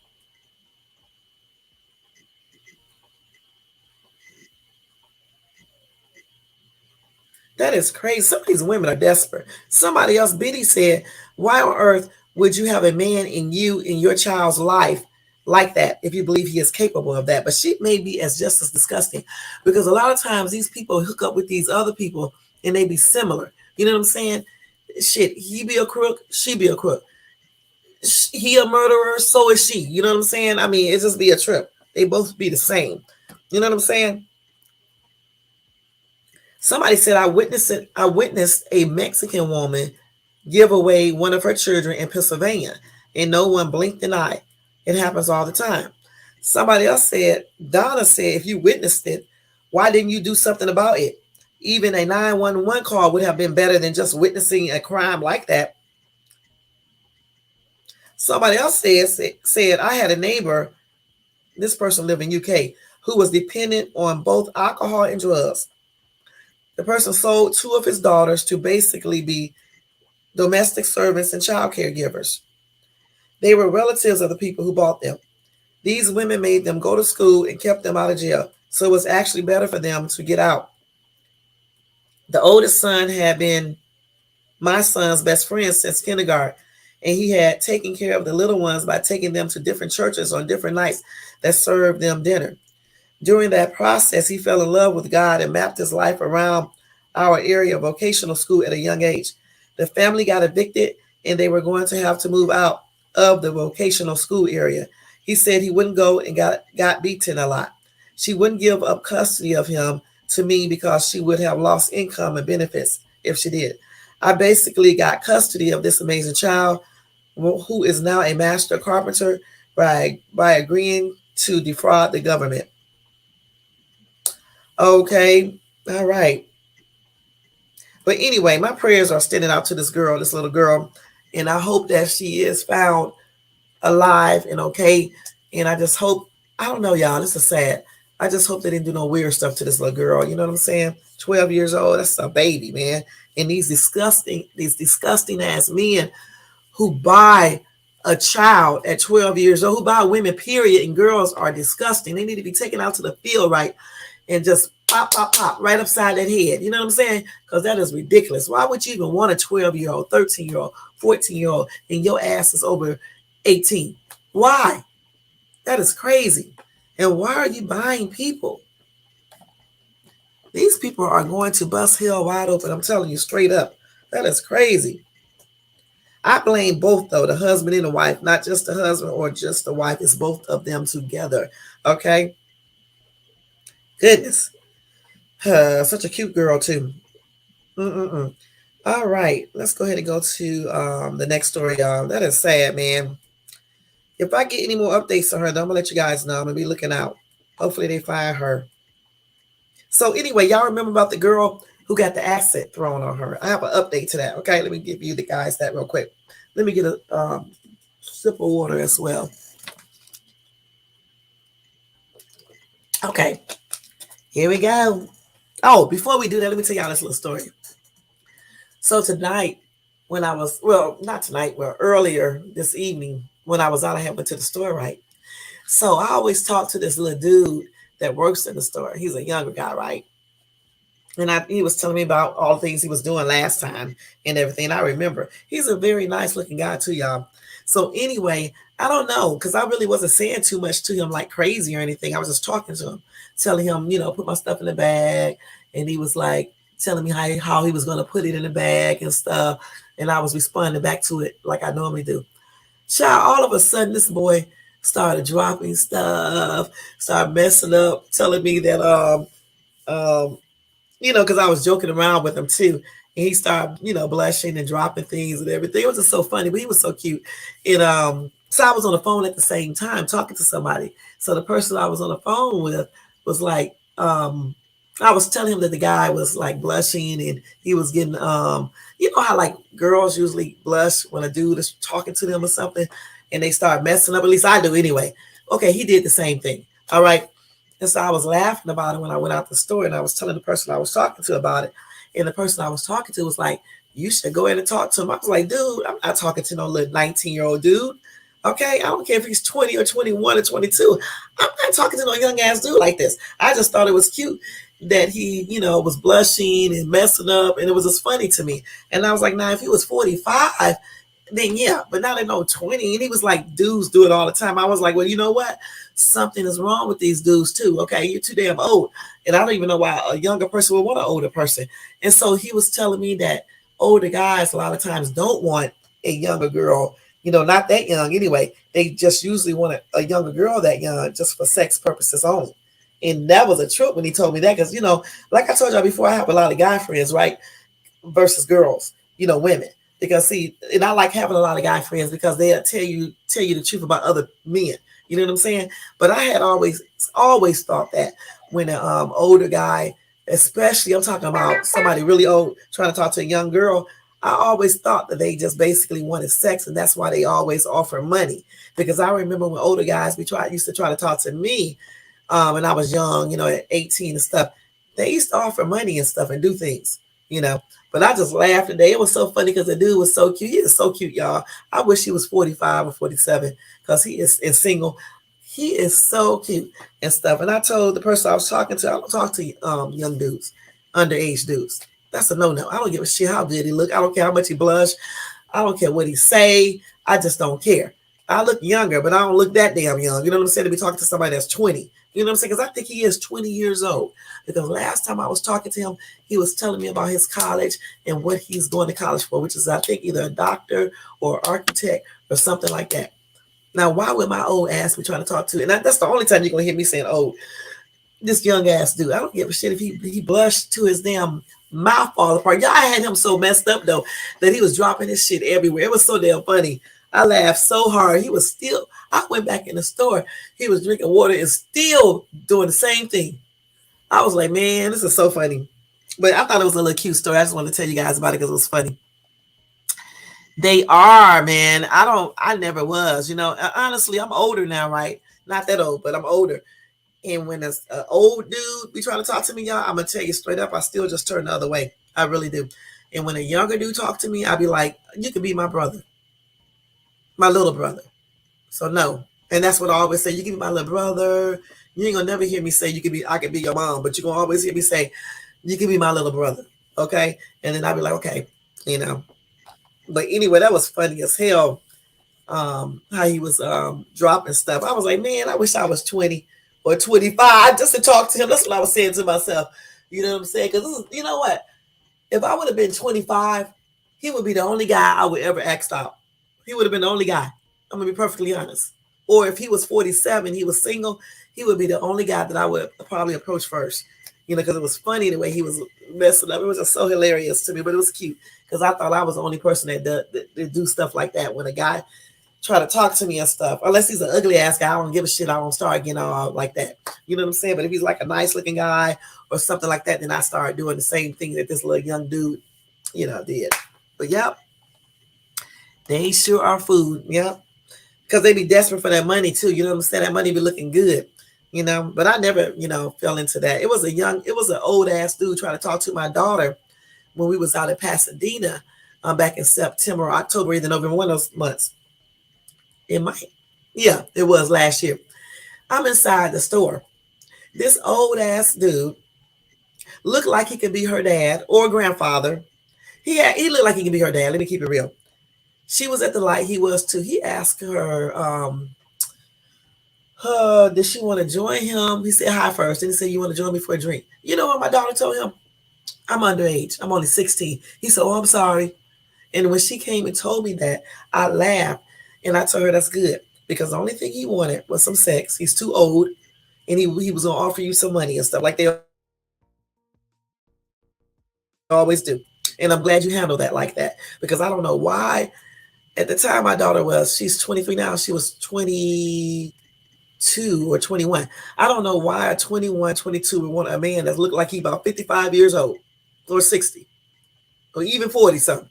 That is crazy. Some of these women are desperate. Somebody else, Biddy, said, "Why on earth would you have a man in your child's life like that if you believe he is capable of that?" But she may be as just as disgusting, because a lot of times these people hook up with these other people and they be similar. You know what I'm saying? Shit, he be a crook, she be a crook. He a murderer, so is she. You know what I'm saying? I mean, it just be a trip. They both be the same. You know what I'm saying? Somebody said, I witnessed a Mexican woman give away one of her children in Pennsylvania, and no one blinked an eye. It happens all the time. Somebody else said, Donna said, "If you witnessed it, why didn't you do something about it? Even a 911 call would have been better than just witnessing a crime like that." Somebody else said, "I had a neighbor," this person lived in UK, "who was dependent on both alcohol and drugs. The person sold 2 of his daughters to basically be domestic servants and child caregivers. They were relatives of the people who bought them. These women made them go to school and kept them out of jail. So it was actually better for them to get out. The oldest son had been my son's best friend since kindergarten, and he had taken care of the little ones by taking them to different churches on different nights that served them dinner. During that process, he fell in love with God and mapped his life around our area vocational school at a young age. The family got evicted and they were going to have to move out of the vocational school area. He said he wouldn't go and got beaten a lot. She wouldn't give up custody of him to me because she would have lost income and benefits if she did. I basically got custody of this amazing child who is now a master carpenter by agreeing to defraud the government. Okay, all right. But anyway, my prayers are extended out to this girl, this little girl, and I hope that she is found alive and okay. And I just hope, I don't know, y'all, this is sad. I just hope they didn't do no weird stuff to this little girl. You know what I'm saying? 12 years old, that's a baby, man. And these disgusting ass men who buy a child at 12 years old, who buy women, period, and girls are disgusting. They need to be taken out to the field, right? And just pop, pop, pop right upside that head. You know what I'm saying? Because that is ridiculous. Why would you even want a 12-year-old, 13-year-old, 14-year-old, and your ass is over 18? Why? That is crazy. And why are you buying people? These people are going to bust hell wide open. I'm telling you straight up. That is crazy. I blame both, though, the husband and the wife, not just the husband or just the wife. It's both of them together. Okay? Goodness. Such a cute girl, too. All right. Let's go ahead and go to the next story, y'all. That is sad, man. If I get any more updates on her, though, I'm going to let you guys know. I'm going to be looking out. Hopefully they find her. So anyway, y'all remember about the girl who got the acid thrown on her? I have an update to that. Okay, let me give you the guys that real quick. Let me get a sip of water as well. Okay, here we go. Oh, before we do that, let me tell y'all this little story. So tonight, when I was, well, not tonight, well, earlier this evening, when I was out, I had went to the store, right? So I always talk to this little dude that works in the store. He's a younger guy, right? And he was telling me about all the things he was doing last time and everything. I remember he's a very nice looking guy too, y'all. So anyway, I don't know, because I really wasn't saying too much to him like crazy or anything. I was just talking to him, telling him, you know, put my stuff in the bag. And he was like telling me how he was going to put it in the bag and stuff. And I was responding back to it like I normally do. Child, all of a sudden, this boy started dropping stuff, started messing up, telling me that, you know, because I was joking around with him too. And he started, you know, blushing and dropping things and everything. It was just so funny, but he was so cute. And so I was on the phone at the same time talking to somebody. So the person I was on the phone with was like, I was telling him that the guy was like blushing and he was getting, you know how like girls usually blush when a dude is talking to them or something and they start messing up. At least I do anyway. Okay, he did the same thing. All right. And so I was laughing about it when I went out the store and I was telling the person I was talking to about it. And the person I was talking to was like, you should go in and talk to him. I was like, dude, I'm not talking to no little 19-year-old dude. Okay, I don't care if he's 20 or 21 or 22. I'm not talking to no young ass dude like this. I just thought it was cute that he, you know, was blushing and messing up. And it was just funny to me. And I was like, now, if he was 45, then yeah, but not at no 20. And he was like, dudes do it all the time. I was like, well, you know what? Something is wrong with these dudes too. Okay, you're too damn old. And I don't even know why a younger person would want an older person. And so he was telling me that older guys a lot of times don't want a younger girl, you know, not that young anyway. They just usually want a younger girl that young just for sex purposes only. And that was a trip when he told me that, because, you know, like I told y'all before, I have a lot of guy friends, right? Versus girls, you know, women. Because see, and I like having a lot of guy friends because they'll tell you the truth about other men. You know what I'm saying? But I had always thought that when an older guy, especially I'm talking about somebody really old trying to talk to a young girl, I always thought that they just basically wanted sex, and that's why they always offer money. Because I remember when older guys used to try to talk to me, and I was young, you know, at 18 and stuff. They used to offer money and stuff and do things, you know. But I just laughed today. It was so funny because the dude was so cute. He is so cute, y'all. I wish he was 45 or 47 because he is single. He is so cute and stuff. And I told the person I was talking to, I don't talk to young dudes, underage dudes. That's a no-no. I don't give a shit how good he look. I don't care how much he blush. I don't care what he say. I just don't care. I look younger, but I don't look that damn young. You know what I'm saying? To be talking to somebody that's 20. You know what I'm saying? Because I think he is 20 years old. Because last time I was talking to him, he was telling me about his college and what he's going to college for, which is, I think, either a doctor or architect or something like that. Now, why would my old ass be trying to talk to? And that's the only time you're going to hear me saying, oh, this young ass dude. I don't give a shit if he blushed to his damn mouth fall apart. Y'all had him so messed up, though, that he was dropping his shit everywhere. It was so damn funny. I laughed so hard. He was still, I went back in the store. He was drinking water and still doing the same thing. I was like, man, this is so funny. But I thought it was a little cute story. I just wanted to tell you guys about it because it was funny. They are, man. I never was. You know, honestly, I'm older now, right? Not that old, but I'm older. And when an old dude be trying to talk to me, y'all, I'm going to tell you straight up, I still just turn the other way. I really do. And when a younger dude talk to me, I be like, you can be my brother. My little brother. So no. And that's what I always say. You can be my little brother. You ain't gonna never hear me say I could be your mom, but you're gonna always hear me say, you can be my little brother. Okay? And then I'll be like, okay, you know. But anyway, that was funny as hell. How he was dropping stuff. I was like, man, I wish I was 20 or 25 just to talk to him. That's what I was saying to myself. You know what I'm saying? Because you know what? If I would have been 25, he would be the only guy I would ever ask out. He would have been the only guy. I'm gonna be perfectly honest. Or if he was 47, he was single, he would be the only guy that I would probably approach first. You know, because it was funny the way he was messing up. It was just so hilarious to me, but it was cute because I thought I was the only person that do stuff like that. When a guy try to talk to me and stuff, unless he's an ugly ass guy, I don't give a shit. I don't start getting all like that. You know what I'm saying? But if he's like a nice looking guy or something like that, then I start doing the same thing that this little young dude, you know, did. But yep, they sure are food. Yep. Because they be desperate for that money too. You know what I'm saying? That money be looking good, you know. But I never, you know, fell into that. It was an old ass dude trying to talk to my daughter when we was out in Pasadena back in September or October, either November, one of those months. It might, yeah, it was last year. I'm inside the store. This old ass dude looked like he could be her dad or grandfather. He looked like he could be her dad. Let me keep it real. She was at the light. He was too. He asked her, did she want to join him? He said hi first. Then he said, you want to join me for a drink? You know what my daughter told him? I'm underage. I'm only 16. He said, oh, I'm sorry. And when she came and told me that, I laughed. And I told her that's good. Because the only thing he wanted was some sex. He's too old. And he was going to offer you some money and stuff like they always do. And I'm glad you handled that like that. Because I don't know why. At the time my daughter she's 23 now. She was 22 or 21. I don't know why a 21, 22 would want a man that looked like he about 55 years old or 60 or even 40 something.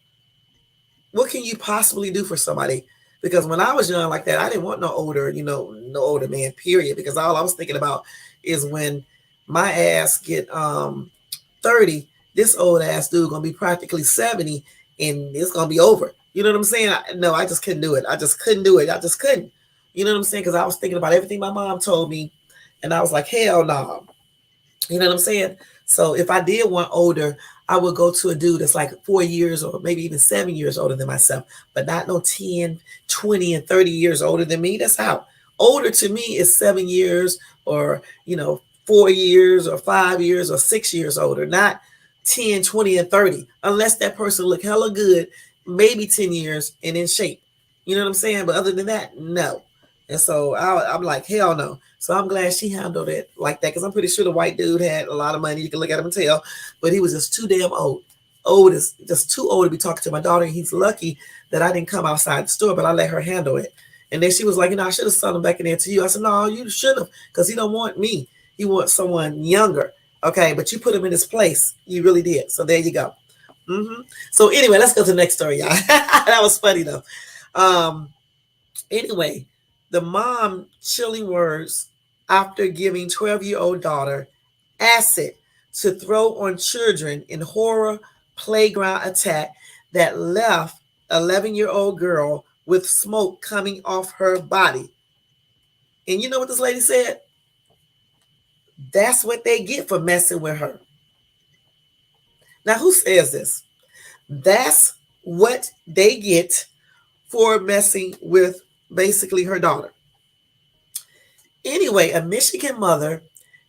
What can you possibly do for somebody? Because when I was young like that, I didn't want no older man, period. Because all I was thinking about is when my ass get 30, this old ass dude gonna be practically 70 and it's gonna be over. You know what I'm saying? I just couldn't do it. I just couldn't do it. I just couldn't. You know what I'm saying? Because I was thinking about everything my mom told me, and I was like, hell no. You know what I'm saying? So if I did want older, I would go to a dude that's like 4 years or maybe even 7 years older than myself, but not no 10, 20, and 30 years older than me. That's how. Older to me is 7 years or, 4 years or 5 years or 6 years older, not 10, 20, and 30, unless that person look hella good, maybe 10 years and in shape. You know what I'm saying? But other than that, no. And so I'm like, hell no. So I'm glad she handled it like that because I'm pretty sure the white dude had a lot of money. You can look at him and tell, but he was just too damn old. Just too old to be talking to my daughter. He's lucky that I didn't come outside the store, but I let her handle it. And then she was like, I should have sent him back in there to you. I said, no, you shouldn't have, because he don't want me. He wants someone younger. Okay, but you put him in his place. You really did. So there you go. So anyway, let's go to the next story, y'all. That was funny though. Anyway, the mom chilling words after giving 12-year-old daughter acid to throw on children in horror playground attack that left 11-year-old girl with smoke coming off her body. And you know what this lady said? That's what they get for messing with her. Now, who says this? That's what they get for messing with basically her daughter. Anyway, a Michigan mother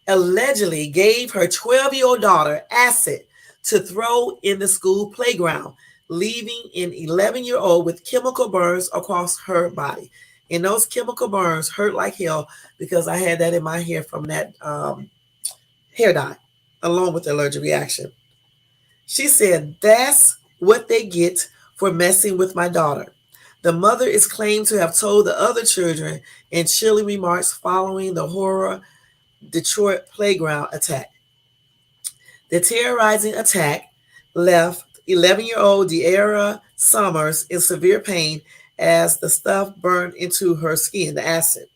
allegedly gave her 12-year-old daughter acid to throw in the school playground, leaving an 11-year-old with chemical burns across her body. And those chemical burns hurt like hell because I had that in my hair from that hair dye, along with the allergic reaction. She said, that's what they get for messing with my daughter. The mother is claimed to have told the other children in chilling remarks following the horror Detroit playground attack. The terrorizing attack left 11-year-old De'Ara Summers in severe pain as the stuff burned into her skin, the acid.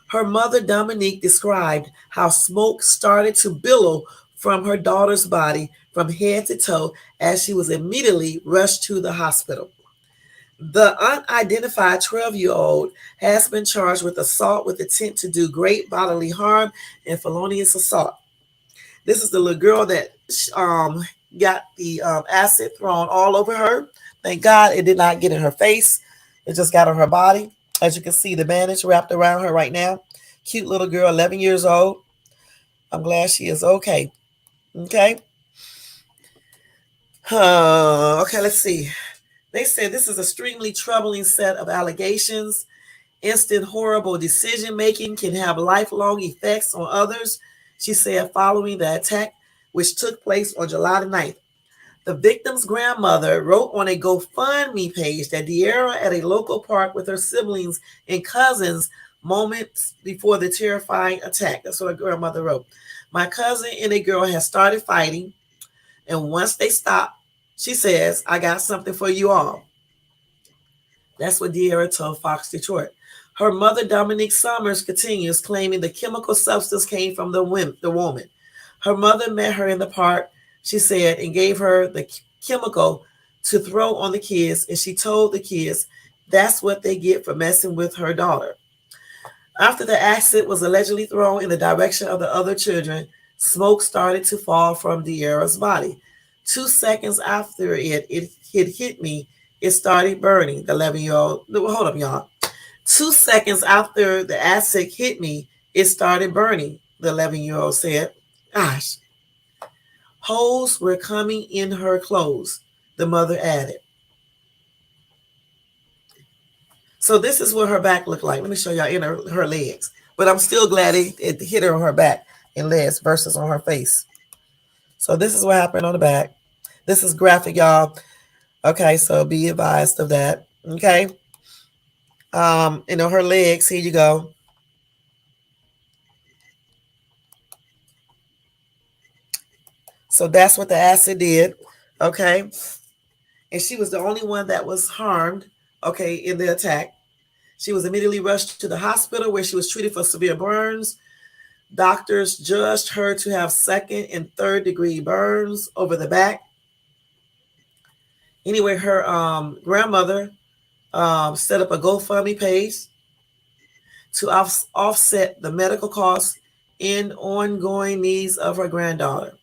Her mother, Dominique, described how smoke started to billow from her daughter's body from head to toe as she was immediately rushed to the hospital. The unidentified 12-year-old has been charged with assault with intent to do great bodily harm and felonious assault. This is the little girl that got the acid thrown all over her. Thank God it did not get in her face. It just got on her body. As you can see, the bandage wrapped around her right now. Cute little girl, 11 years old. I'm glad she is okay. Okay. Okay, let's see. They said this is an extremely troubling set of allegations. Instant horrible decision making can have lifelong effects on others, she said following the attack, which took place on July the 9th. The victim's grandmother wrote on a GoFundMe page that De'Ara at a local park with her siblings and cousins moments before the terrifying attack. That's what her grandmother wrote. My cousin and a girl had started fighting, and once they stopped, she says, I got something for you all. That's what De'Ara told Fox Detroit. Her mother, Dominique Summers, continues claiming the chemical substance came from the woman. Her mother met her in the park, she said, and gave her the chemical to throw on the kids, and she told the kids that's what they get for messing with her daughter. After the acid was allegedly thrown in the direction of the other children, smoke started to fall from De'Ara's body. 2 seconds after it hit me, it started burning. The 11-year-old, hold up, y'all. 2 seconds after the acid hit me, it started burning, the 11-year-old said. Gosh. Holes were coming in her clothes, the mother added. So this is what her back looked like. Let me show y'all in her legs. But I'm still glad it hit her on her back and legs versus on her face. So this is what happened on the back. This is graphic, y'all. Okay, so be advised of that. Okay. On her legs, here you go. So that's what the acid did. Okay. And she was the only one that was harmed, okay, in the attack. She was immediately rushed to the hospital where she was treated for severe burns. Doctors judged her to have second and third degree burns over the back. Anyway, her grandmother set up a GoFundMe page to offset the medical costs and ongoing needs of her granddaughter.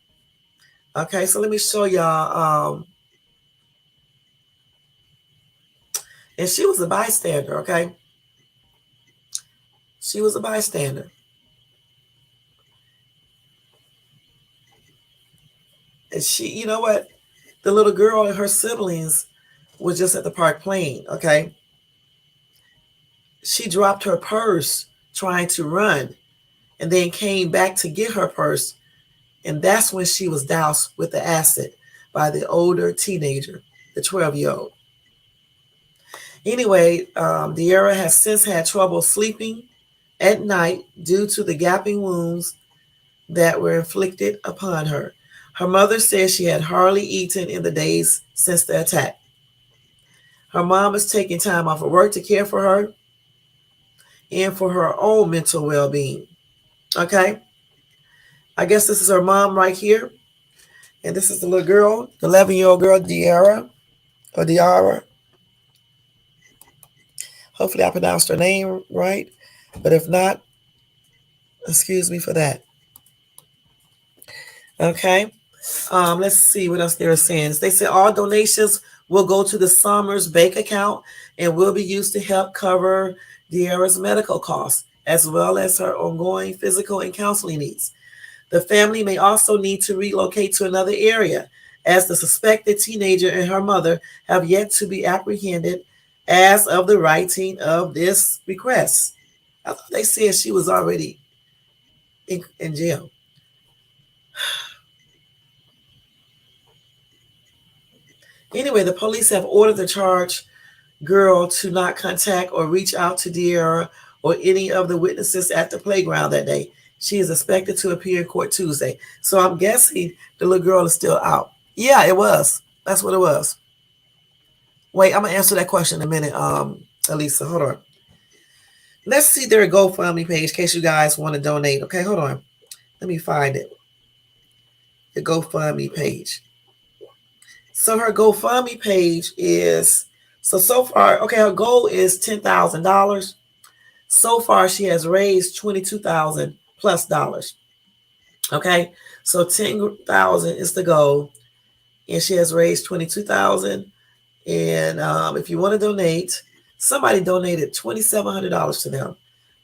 Okay, so let me show y'all. And she was a bystander, okay? She was a bystander. And she, you know what? The little girl and her siblings were just at the park playing, okay? She dropped her purse trying to run and then came back to get her purse. And that's when she was doused with the acid by the older teenager, the 12-year-old. Anyway, De'Ara has since had trouble sleeping at night due to the gaping wounds that were inflicted upon her. Her mother says she had hardly eaten in the days since the attack. Her mom is taking time off of work to care for her and for her own mental well-being. Okay? I guess this is her mom right here. And this is the little girl, the 11-year-old girl, De'Ara. Hopefully I pronounced her name right. But if not, Excuse me for that. Okay. Let's see what else they were saying. They said all donations will go to the Summers bank account and will be used to help cover De'Ara's medical costs, as well as her ongoing physical and counseling needs. The family may also need to relocate to another area, as the suspected teenager and her mother have yet to be apprehended as of the writing of this request. I thought they said she was already in jail. Anyway, the police have ordered the charge girl to not contact or reach out to De'Ara or any of the witnesses at the playground that day. She is expected to appear in court Tuesday. So I'm guessing the little girl is still out. Yeah, it was. That's what it was. Wait, I'm gonna answer that question in a minute, Elisa. Hold on. Let's see their GoFundMe page in case you guys want to donate. Okay, hold on. Let me find it. The GoFundMe page. So her GoFundMe page is so far, okay, her goal is $10,000. So far, she has raised $22,000 plus dollars. Okay, so 10,000 is the goal, and she has raised 22,000. And if you want to donate, somebody donated $2,700 to them.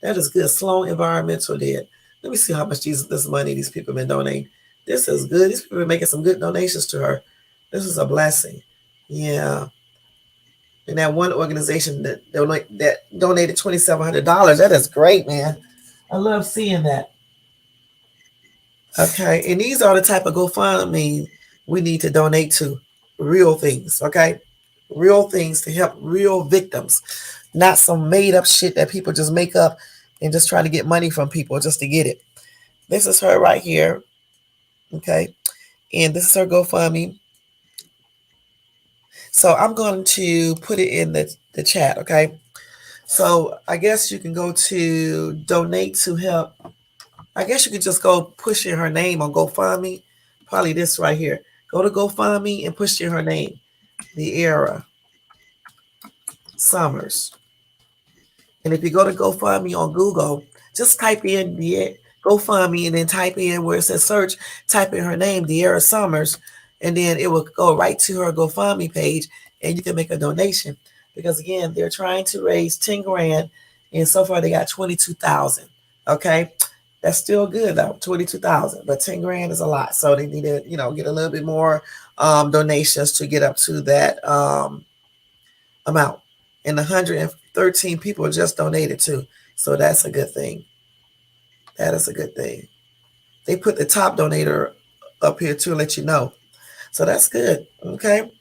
That is good. Sloan Environmental did. Let me see how much this money these people have been donating. This is good. These people are making some good donations to her. This is a blessing. Yeah. And that one organization that donated $2,700, that is great, man. I love seeing that. Okay, and these are the type of GoFundMe we need to donate to. Real things, okay? Real things to help real victims, not some made up shit that people just make up and just try to get money from people just to get it. This is her right here, okay? And this is her GoFundMe. So I'm going to put it in the chat, okay? So I guess you can go to donate to help. I guess you could just go push in her name on GoFundMe. Probably this right here. Go to GoFundMe and push in her name. De'Ara Summers. And if you go to GoFundMe on Google, just type in the GoFundMe and then type in where it says search, type in her name, De'Ara Summers, and then it will go right to her GoFundMe page and you can make a donation. Because again, they're trying to raise 10 grand and so far they got 22,000. Okay. That's still good though, 22,000, but 10 grand is a lot. So they need to, get a little bit more donations to get up to that amount. And 113 people just donated too. So that's a good thing. That is a good thing. They put the top donator up here to let you know. So that's good. Okay.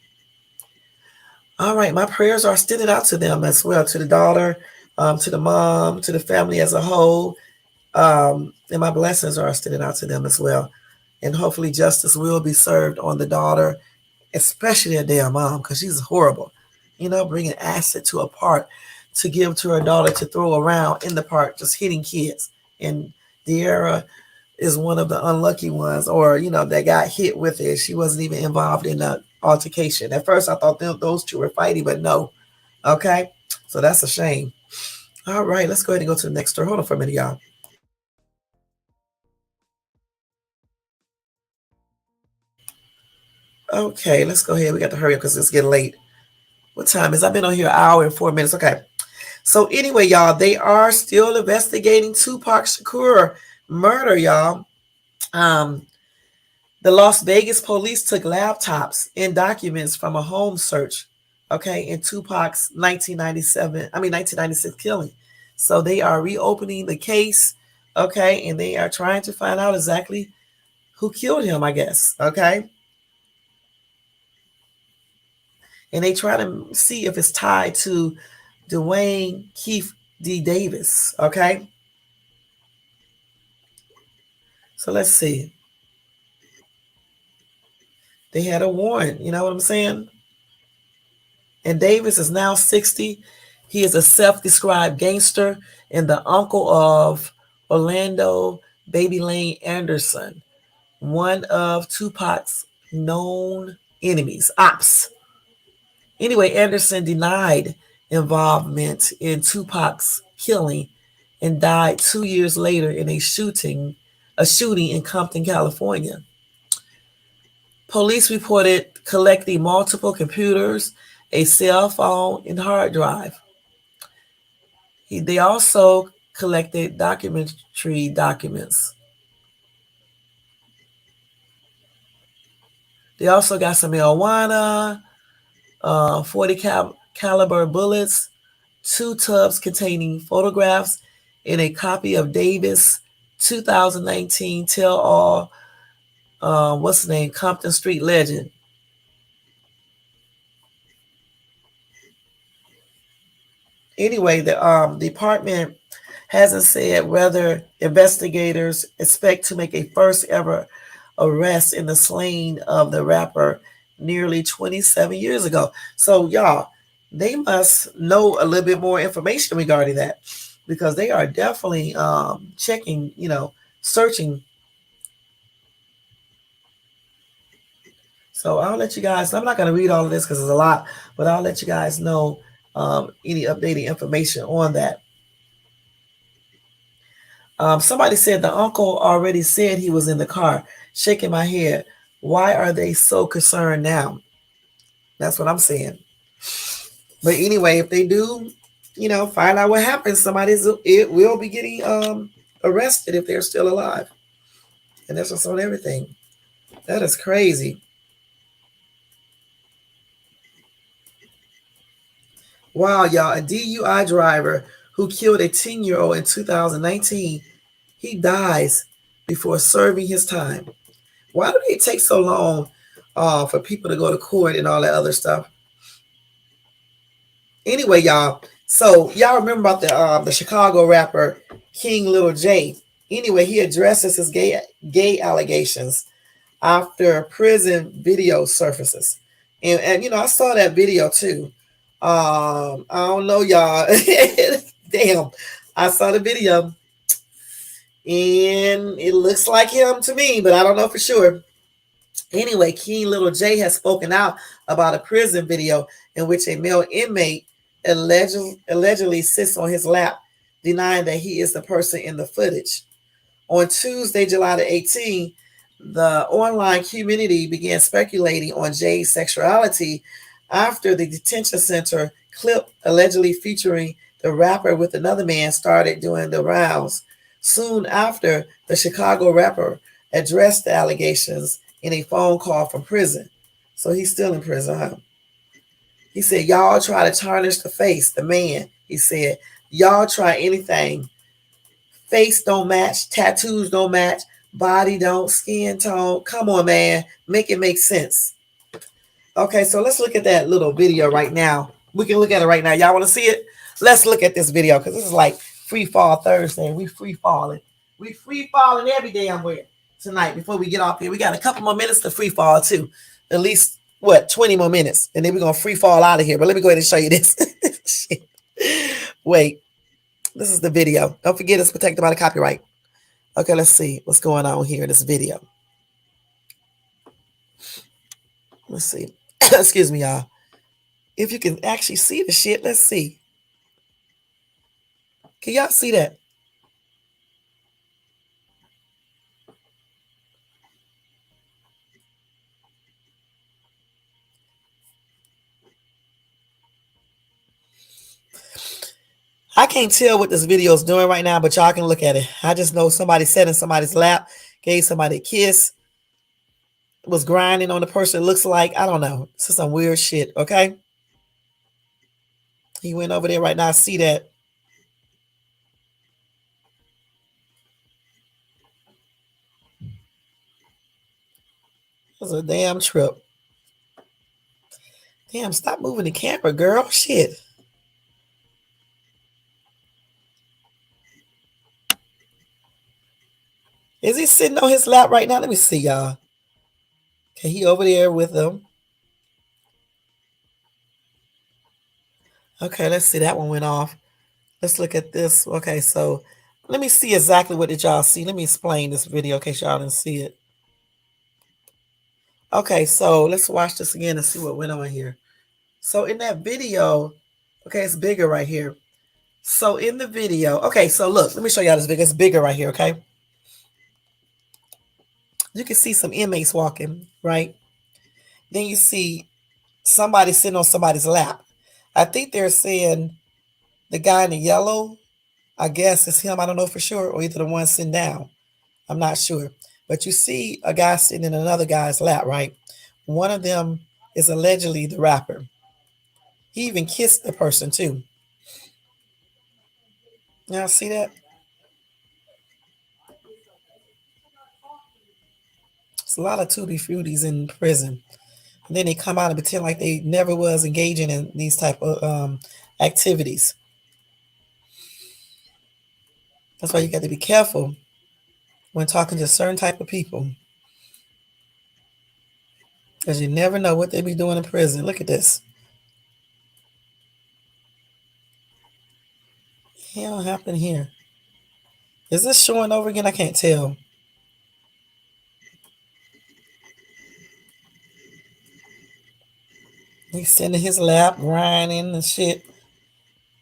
All right. My prayers are extended out to them as well, to the daughter, to the mom, to the family as a whole. And my blessings are extended out to them as well. And hopefully justice will be served on the daughter, especially a damn mom, because she's horrible. Bringing acid to a park to give to her daughter to throw around in the park, just hitting kids. And De'Ara is one of the unlucky ones, or, that got hit with it. She wasn't even involved in the altercation. At first, I thought those two were fighting, but no. Okay? So that's a shame. All right, let's go ahead and go to the next story. Hold on for a minute, y'all. Okay, let's go ahead. We got to hurry up because it's getting late. What time is? I've been on here an hour and 4 minutes. Okay. So anyway, y'all, they are still investigating Tupac Shakur murder, y'all. The Las Vegas police took laptops and documents from a home search, okay, in Tupac's 1996 killing. So they are reopening the case, okay, and they are trying to find out exactly who killed him, I guess, okay. And they try to see if it's tied to Dwayne Keith D. Davis, okay? So let's see. They had a warrant, you know what I'm saying? And Davis is now 60. He is a self-described gangster and the uncle of Orlando Baby Lane Anderson, one of Tupac's known enemies, ops. Anyway, Anderson denied involvement in Tupac's killing and died 2 years later in a shooting in Compton, California. Police reported collecting multiple computers, a cell phone, and hard drive. They also collected documentary documents. They also got some marijuana, 40 caliber bullets, 2 tubs containing photographs, and a copy of Davis' 2019 Tell All, what's the name, Compton Street Legend. Anyway, the department hasn't said whether investigators expect to make a first ever arrest in the slaying of the rapper nearly 27 years ago. So, y'all, they must know a little bit more information regarding that because they are definitely checking, searching. So I'll let you guys, I'm not going to read all of this because there's a lot, but I'll let you guys know any updated information on that. Somebody said the uncle already said he was in the car, shaking my head. Why are they so concerned now? That's what I'm saying. But anyway, if they do, find out what happens, it will be getting arrested if they're still alive. And that's what's on everything. That is crazy. Wow, y'all, a DUI driver who killed a 10-year-old in 2019, he dies before serving his time. Why do they take so long for people to go to court and all that other stuff? Anyway, y'all. So y'all remember about the Chicago rapper King Little J? Anyway, he addresses his gay allegations after prison video surfaces, and I saw that video too. I don't know, y'all. Damn, I saw the video, and it looks like him to me, but I don't know for sure. Anyway, King Little J has spoken out about a prison video in which a male inmate allegedly sits on his lap, denying that he is the person in the footage. On Tuesday, July the 18th, the online community began speculating on Jay's sexuality after the detention center clip allegedly featuring the rapper with another man started doing the rounds. Soon after, the Chicago rapper addressed the allegations in a phone call from prison. So he's still in prison, huh? He said, y'all try to tarnish the face, the man. He said, y'all try anything. Face don't match, tattoos don't match, body don't, skin tone. Come on, man. Make it make sense. Okay, so let's look at that little video right now. We can look at it right now. Y'all want to see it? Let's look at this video because this is like Free Fall Thursday. We free falling. We free falling every damn way tonight before we get off here. We got a couple more minutes to free fall too. At least, 20 more minutes. And then we're going to free fall out of here. But let me go ahead and show you this. Wait. This is the video. Don't forget it's protected by the copyright. Okay, let's see what's going on here in this video. Let's see. Excuse me, y'all. If you can actually see the shit, let's see. Can y'all see that? I can't tell what this video is doing right now, but y'all can look at it. I just know somebody sat in somebody's lap, gave somebody a kiss, was grinding on the person it looks like. I don't know. This is some weird shit, okay? He went over there right now. I see that. It was a damn trip. Damn, stop moving the camera, girl. Shit. Is he sitting on his lap right now? Let me see, y'all. Okay, he over there with them. Okay, let's see. That one went off. Let's look at this. Okay, so let me see exactly what did y'all see. Let me explain this video in case y'all didn't see it. Okay, so let's watch this again and see what went on here. So in that video, okay, it's bigger right here. So in the video, okay, so look, let me show y'all this video. It's bigger right here, okay? You can see some inmates walking, right? Then you see somebody sitting on somebody's lap. I think they're saying the guy in the yellow, I guess it's him. I don't know for sure, or either the one sitting down. I'm not sure. But you see a guy sitting in another guy's lap, right? One of them is allegedly the rapper. He even kissed the person too. Y'all see that? It's a lot of tutti fruities in prison. And then they come out and pretend like they never was engaging in these type of activities. That's why you got to be careful when talking to certain type of people, because you never know what they be doing in prison. Look at this. Hell happened here. Is this showing over again? I can't tell. He's sitting in his lap, grinding and shit.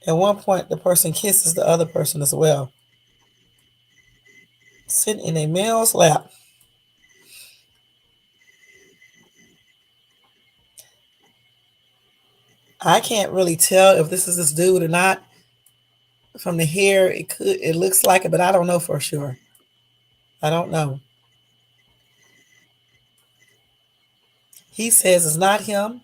At one point, the person kisses the other person as well. Sitting in a male's lap. I can't really tell if this is this dude or not. From the hair, it looks like it, but I don't know for sure. I don't know. He says it's not him.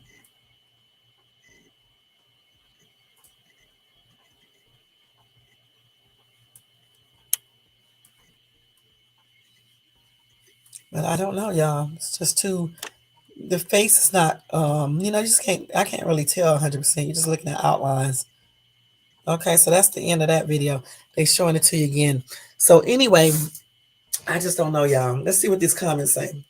But I don't know, y'all. It's just too, the face is not, you just can't, I can't really tell 100%. You're just looking at outlines. Okay, so that's the end of that video. They're showing it to you again. So anyway, I just don't know, y'all. Let's see what these comments say.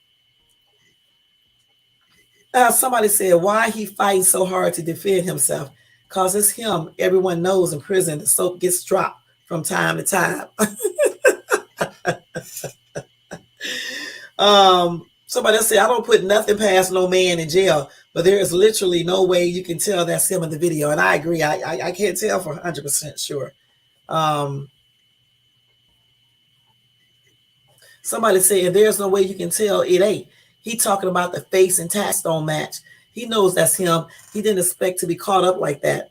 Somebody said, why he fighting so hard to defend himself? Because it's him. Everyone knows in prison the soap gets dropped from time to time. Somebody else said, I don't put nothing past no man in jail, but there is literally no way you can tell that's him in the video. And I agree. I can't tell for 100% sure. Somebody said, there's no way you can tell it ain't. He talking about the face and tax don't match. He knows that's him. He didn't expect to be caught up like that.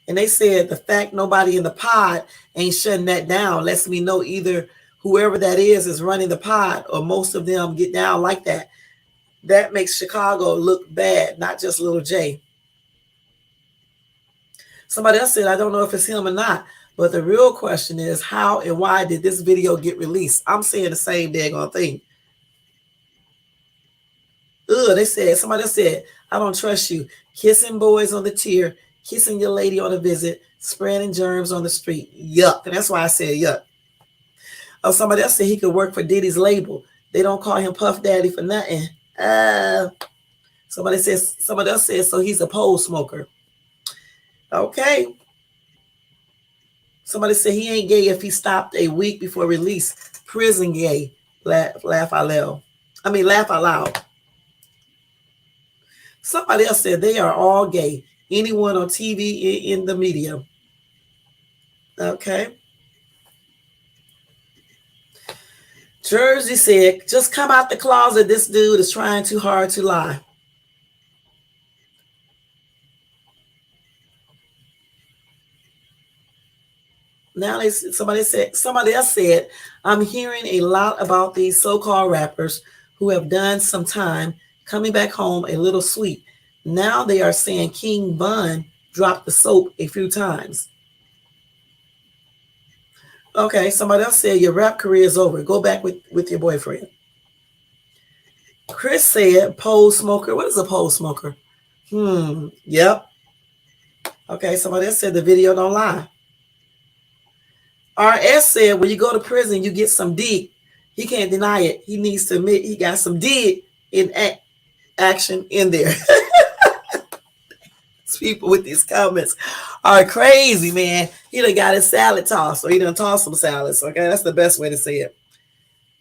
And they said the fact nobody in the pod ain't shutting that down lets me know either whoever that is running the pod or most of them get down like that. That makes Chicago look bad, not just Little J. Somebody else said, I don't know if it's him or not, but the real question is how and why did this video get released? I'm saying the same daggone thing. They said, somebody else said, I don't trust you. Kissing boys on the tier, kissing your lady on a visit, spreading germs on the street. Yuck. And that's why I said yuck. Oh, somebody else said he could work for Diddy's label. They don't call him Puff Daddy for nothing. Somebody else says, so he's a pole smoker. Okay. Somebody said he ain't gay if he stopped a week before release. Prison gay. Laugh out loud. Somebody else said they are all gay. Anyone on TV in the media. Okay. Jersey said, just come out the closet. This dude is trying too hard to lie. Now somebody else said, I'm hearing a lot about these so-called rappers who have done some time coming back home a little sweet. Now they are saying King Bun dropped the soap a few times. Okay, somebody else said your rap career is over. Go back with your boyfriend. Chris said pole smoker. What is a pole smoker? Yep. Okay, somebody else said the video don't lie. RS said when you go to prison, you get some dig. He can't deny it. He needs to admit he got some dig in action in there. People with these comments are crazy, man. He done got his salad tossed, or he done tossed some salads. Okay, that's the best way to say it.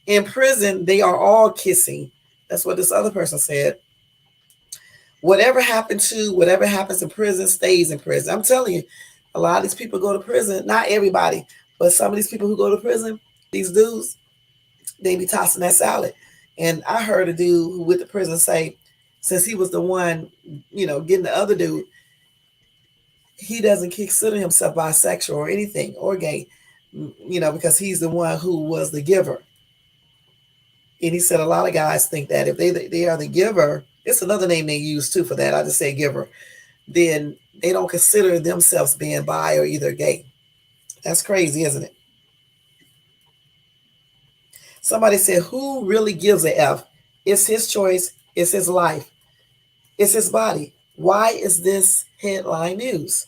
In prison, they are all kissing. That's what this other person said. whatever happens in prison stays in prison. I'm telling you, a lot of these people go to prison. Not everybody, but some of these people who go to prison, these dudes, they be tossing that salad. And I heard a dude who with the prison say, since he was the one, getting the other dude, he doesn't consider himself bisexual or anything or gay, because he's the one who was the giver. And he said a lot of guys think that if they are the giver, it's another name they use too for that. I just say giver. Then they don't consider themselves being bi or either gay. That's crazy, isn't it? Somebody said, who really gives a F? It's his choice. It's his life. It's his body. Why is this headline news?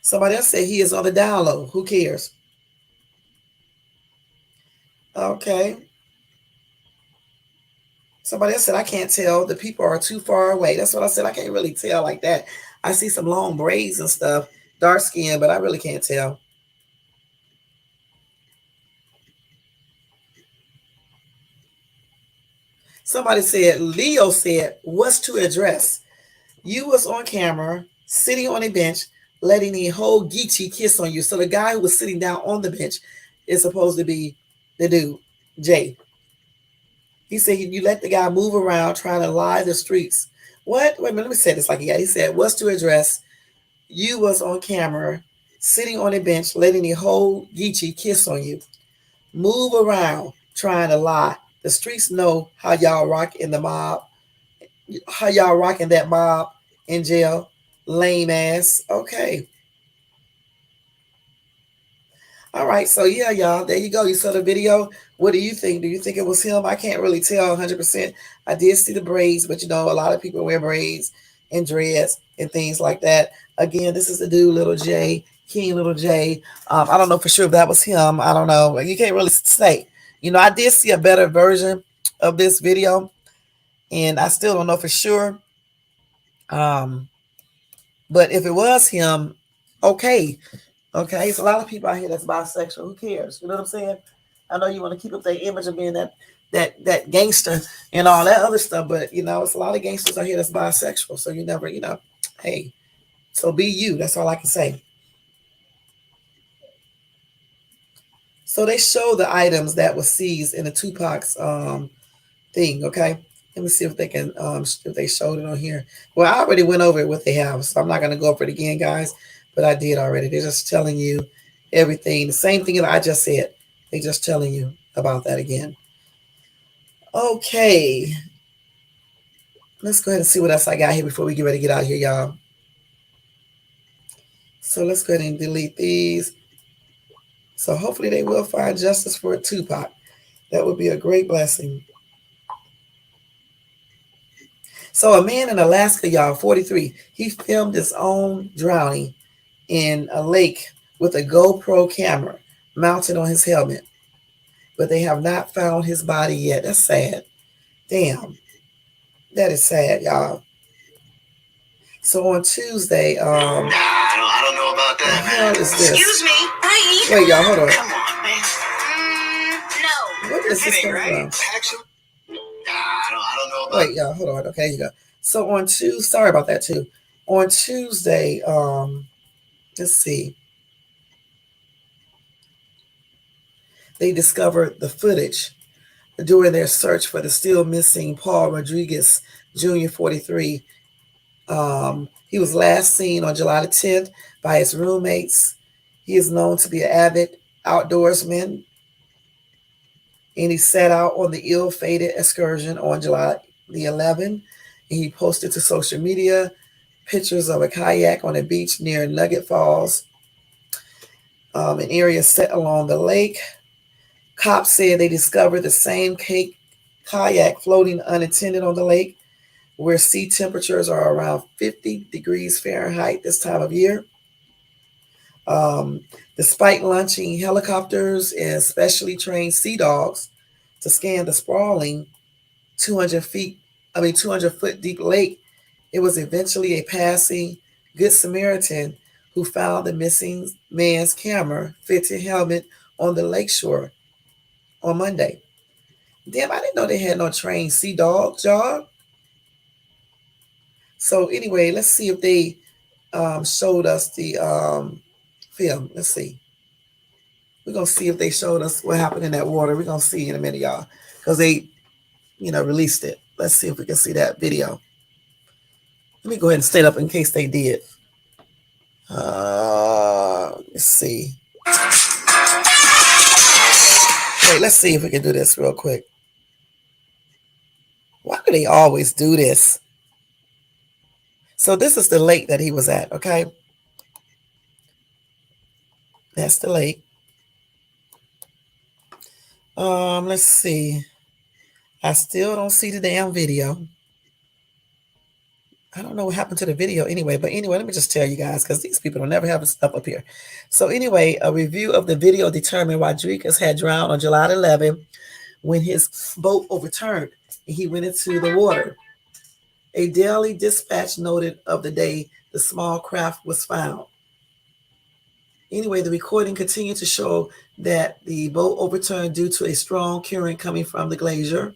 Somebody else said he is on the down low. Who cares? Okay. Somebody else said, I can't tell. The people are too far away. That's what I said. I can't really tell like that. I see some long braids and stuff, dark skin, but I really can't tell. Somebody said, Leo said, what's to address? You was on camera, sitting on a bench, letting the whole Geechee kiss on you. So the guy who was sitting down on the bench is supposed to be the dude, Jay. He said, you let the guy move around trying to lie the streets. What? Wait a minute, let me say this like he got. He said, what's to address? You was on camera, sitting on a bench, letting the whole Geechee kiss on you. Move around trying to lie. The streets know how y'all rock in the mob, how y'all rocking that mob in jail. Lame ass. Okay. All right. So yeah, y'all, there you go. You saw the video. What do you think? Do you think it was him? I can't really tell 100%. I did see the braids, but a lot of people wear braids and dreads and things like that. Again, this is the dude, Little J, King Little J. I don't know for sure if that was him. I don't know. You can't really say. I did see a better version of this video, and I still don't know for sure. But if it was him, okay. Okay, it's a lot of people out here that's bisexual. Who cares? You know what I'm saying? I know you want to keep up their image of being that gangster and all that other stuff, but it's a lot of gangsters out here that's bisexual. So you never, hey, so be you. That's all I can say. So they show the items that was seized in the Tupac's thing. Okay, let me see if they can if they showed it on here. Well, I already went over it what they have, so I'm not gonna go over it again, guys. But I did already. They're just telling you everything. The same thing that I just said. They're just telling you about that again. Okay. Let's go ahead and see what else I got here before we get ready to get out of here, y'all. So let's go ahead and delete these. So hopefully they will find justice for Tupac. That would be a great blessing. So a man in Alaska, y'all, 43, he filmed his own drowning in a lake with a GoPro camera mounted on his helmet. But they have not found his body yet. That's sad. Damn. That is sad, y'all. So on Tuesday, I don't know about that, man. Is this? Excuse me. Wait, y'all, hold on. Come on, man. No. What is this coming right? from? Actually, I don't know about. Wait, y'all, hold on. Okay, you go. So on Tuesday, sorry about that too. On Tuesday, let's see. They discovered the footage during their search for the still missing Paul Rodriguez Jr., 43. He was last seen on July the 10th by his roommates. He is known to be an avid outdoorsman, and he set out on the ill-fated excursion on July the 11th. And he posted to social media pictures of a kayak on a beach near Nugget Falls, an area set along the lake. Cops said they discovered the same kayak floating unattended on the lake, where sea temperatures are around 50 degrees Fahrenheit this time of year. Despite launching helicopters and specially trained sea dogs to scan the sprawling 200-foot deep lake, it was eventually a passing Good Samaritan who found the missing man's camera fitted helmet on the lakeshore on Monday. Damn, I didn't know they had no trained sea dogs, y'all. So anyway, let's see if they showed us the film. Let's see. We're gonna see if they showed us what happened in that water. We're gonna see in a minute, y'all, because they, released it. Let's see if we can see that video. Let me go ahead and stay up in case they did. Let's see. Wait, let's see if we can do this real quick. Why do they always do this? So this is the lake that he was at, okay? That's the lake. Let's see. I still don't see the damn video. I don't know what happened to the video anyway, but anyway, let me just tell you guys, because these people don't never have stuff up here. So anyway, a review of the video determined Rodriguez had drowned on July 11 when his boat overturned and he went into the water. A Daily Dispatch noted of the day the small craft was found. Anyway, the recording continued to show that the boat overturned due to a strong current coming from the glacier.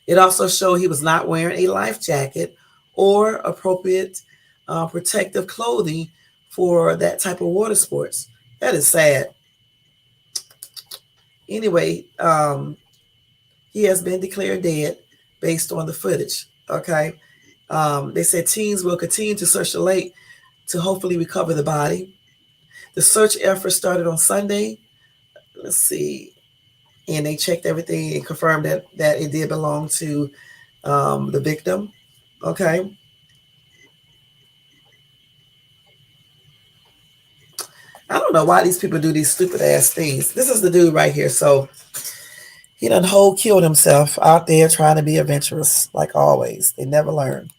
It also showed he was not wearing a life jacket or appropriate protective clothing for that type of water sports. That is sad. Anyway, he has been declared dead based on the footage. Okay. They said teams will continue to search the lake to hopefully recover the body. The search effort started on Sunday. Let's see. And they checked everything and confirmed that it did belong to the victim. Okay. I don't know why these people do these stupid ass things. This is the dude right here. So he done killed himself out there trying to be adventurous, like always. They never learn.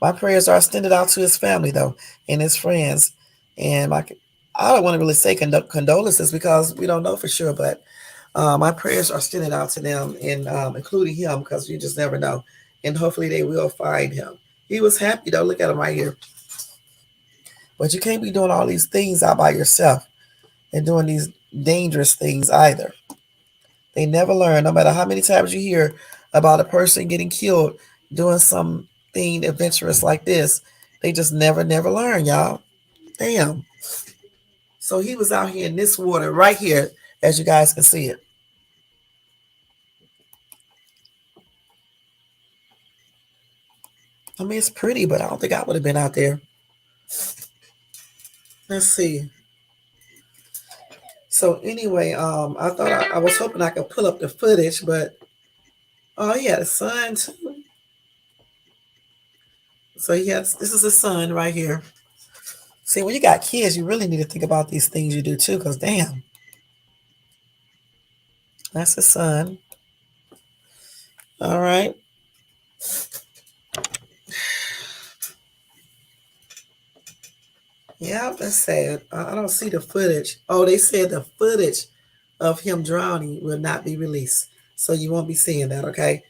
My prayers are extended out to his family, though, and his friends. And I don't want to really say condolences because we don't know for sure, but my prayers are extended out to them, and including him, because you just never know. And hopefully they will find him. He was happy, though. Look at him right here. But you can't be doing all these things out by yourself and doing these dangerous things either. They never learn, no matter how many times you hear about a person getting killed doing something adventurous like this. They just never learn, y'all. Damn. So he was out here in this water right here, as you guys can see it. I mean, it's pretty, but I don't think I would have been out there. Let's see. So anyway, I thought I was hoping I could pull up the footage, but oh yeah, the sun too. So this is the sun right here. See, when you got kids, you really need to think about these things you do too, because damn. That's the sun. All right. Yeah, that's sad. I don't see the footage. Oh, they said the footage of him drowning will not be released. So you won't be seeing that, okay?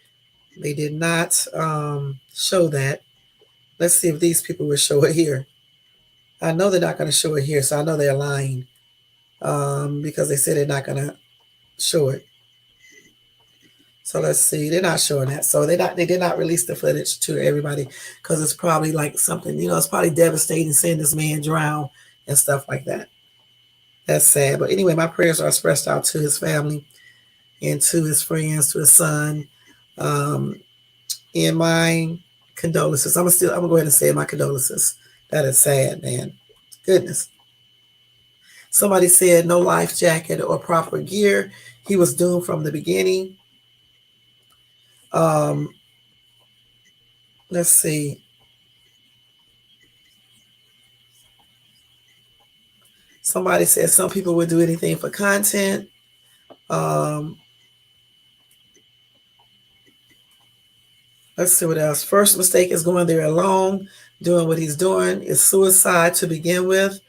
They did not show that. Let's see if these people will show it here. I know they're not going to show it here, so I know they're lying because they said they're not going to show it. So let's see. They're not showing that. So they did not release the footage to everybody because it's probably like something, it's probably devastating seeing this man drown and stuff like that. That's sad. But anyway, my prayers are expressed out to his family and to his friends, to his son. And my condolences. I'm gonna go ahead and say my condolences. That is sad, man. Goodness. Somebody said no life jacket or proper gear. He was doomed from the beginning. Let's see. Somebody said some people would do anything for content. Let's see what else. First mistake is going there alone, doing what he's doing. Is suicide to begin with.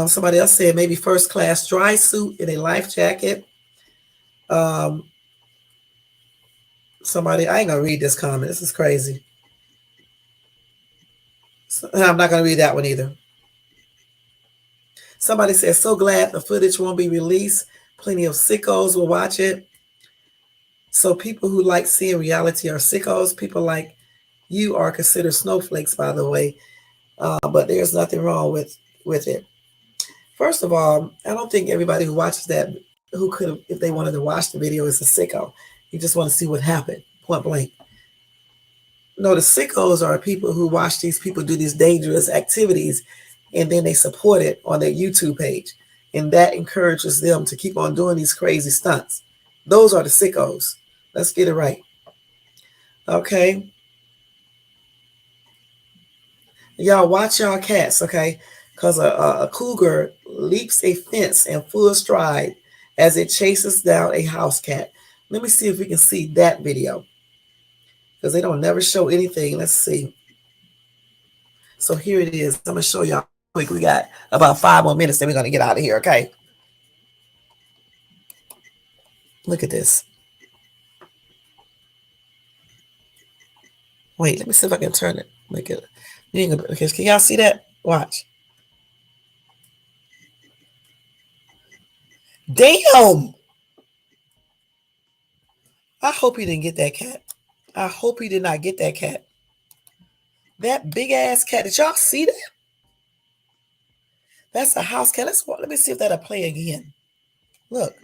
Somebody else said maybe first class dry suit in a life jacket. Somebody, I ain't gonna read this comment. This is crazy. So, I'm not gonna read that one either. Somebody said, so glad the footage won't be released. Plenty of sickos will watch it. So people who like seeing reality are sickos. People like you are considered snowflakes, by the way. But there's nothing wrong with it. First of all, I don't think everybody who watches that, who could have, if they wanted to watch the video, is a sicko. You just want to see what happened, point blank. No, the sickos are people who watch these people do these dangerous activities and then they support it on their YouTube page. And that encourages them to keep on doing these crazy stunts. Those are the sickos. Let's get it right. Okay. Y'all watch y'all cats, okay? Because a cougar leaps a fence in full stride as it chases down a house cat. Let me see if we can see that video. Because they don't never show anything. Let's see. So here it is. I'm going to show y'all quick. We got about 5 more minutes, then we're going to get out of here, okay? Look at this. Wait, let me see if I can turn it. Make it. Okay, can y'all see that? Watch. Damn! I hope he didn't get that cat. I hope he did not get that cat. That big ass cat. Did y'all see that? That's a house cat. Let me see if that'll play again. Look.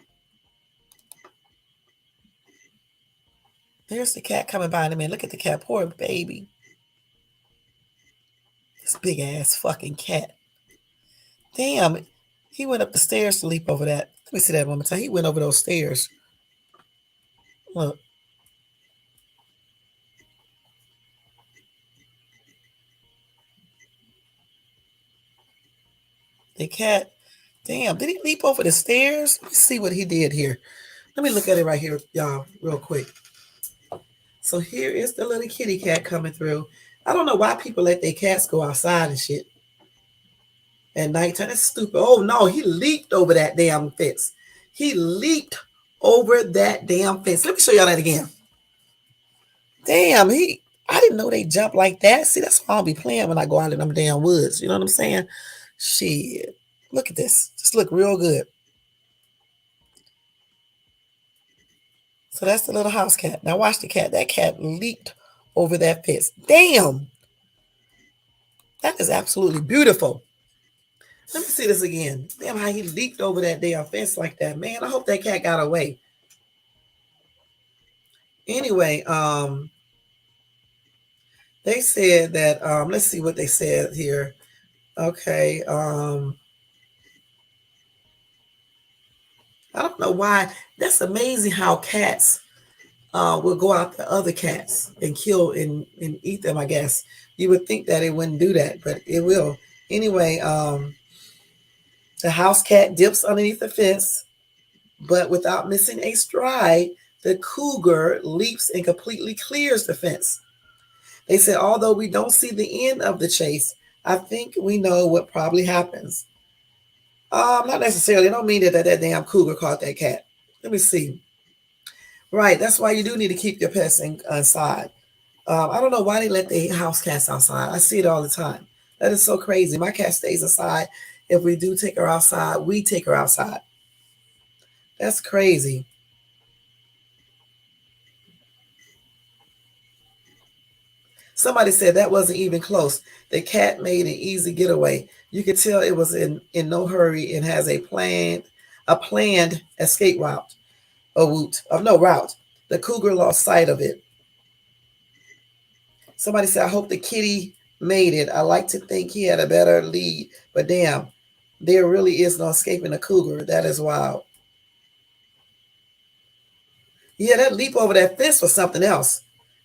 There's the cat coming by in a minute. Look at the cat. Poor baby. This big ass fucking cat. Damn. He went up the stairs to leap over that. Let me see that one more time. He went over those stairs. Look. The cat. Damn. Did he leap over the stairs? Let me see what he did here. Let me look at it right here, y'all, real quick. So here is the little kitty cat coming through. I don't know why people let their cats go outside and shit at nighttime. That's stupid. Oh, no, he leaped over that damn fence. He leaped over that damn fence. Let me show y'all that again. Damn, I didn't know they jump like that. See, that's why I'll be playing when I go out in them damn woods. You know what I'm saying? Shit. Look at this. Just look real good. So that's the little house cat. Now watch the cat. That cat leaped over that fence. Damn. That is absolutely beautiful. Let me see this again. Damn, how he leaped over that damn fence like that. Man, I hope that cat got away. Anyway, they said that, let's see what they said here. Okay. I don't know why. That's amazing how cats will go after other cats and kill and eat them, I guess. You would think that it wouldn't do that, but it will. Anyway, the house cat dips underneath the fence, but without missing a stride, the cougar leaps and completely clears the fence. They said, although we don't see the end of the chase, I think we know what probably happens. Not necessarily. I don't mean that damn cougar caught that cat. Let me see. Right, that's why you do need to keep your pets inside. I don't know why they let the house cats outside. I see it all the time. That is so crazy. My cat stays inside. If we do take her outside, we take her outside. That's crazy. Somebody said that wasn't even close. The cat made an easy getaway. You could tell it was in no hurry and has a planned escape route. Route. The cougar lost sight of it. Somebody said, I hope the kitty made it. I like to think he had a better lead, but damn, there really is no escaping a cougar. That is wild. Yeah, that leap over that fence was something else.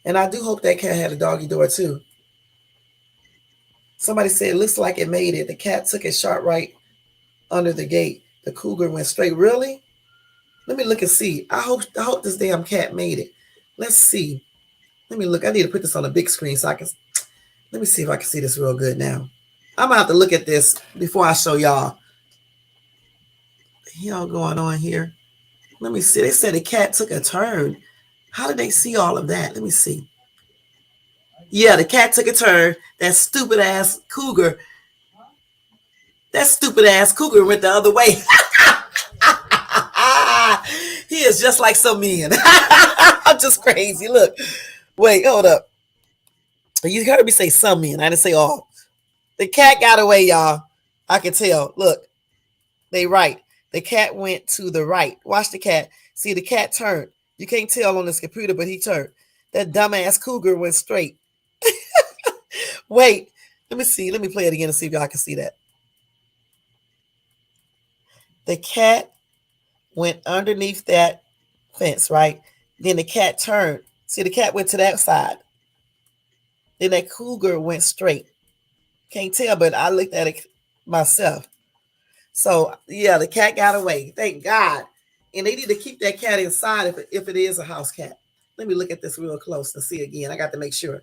And I do hope that cat had a doggy door too. Somebody said it looks like it made it. The cat took a sharp right under the gate. The cougar went straight. Really? Let me look and see. I hope this damn cat made it. Let's see. Let me look. I need to put this on a big screen so I can. Let me see if I can see this real good now. I'm gonna have to look at this before I show y'all. The hell going on here? Let me see. They said the cat took a turn. How did they see all of that? Let me see. Yeah, the cat took a turn. That stupid ass cougar. That stupid ass cougar went the other way. He is just like some men. I'm just crazy. Look, wait, hold up. You heard me say some men. I didn't say all. The cat got away, y'all. I can tell. Look, they right. The cat went to the right. Watch the cat. See, the cat turned. You can't tell on this computer, but he turned. That dumbass cougar went straight. Wait, let me see. Let me play it again and see if y'all can see that. The cat went underneath that fence, right? Then the cat turned. See, the cat went to that side. Then that cougar went straight. Can't tell, but I looked at it myself. So, yeah, the cat got away. Thank God. And they need to keep that cat inside if it is a house cat. Let me look at this real close and see again. I got to make sure.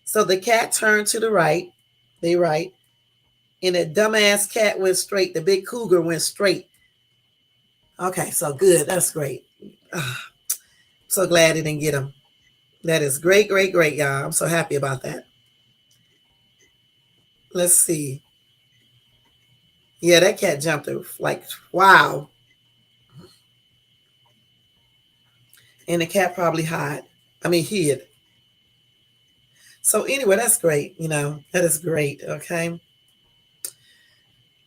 So the cat turned to the right. They right. And that dumbass cat went straight. The big cougar went straight. Okay, so good. That's great. So glad it didn't get him. That is great, great, great, y'all. I'm so happy about that. Let's see. Yeah, that cat jumped like, wow. And the cat probably hid. So anyway, that's great. That is great. Okay.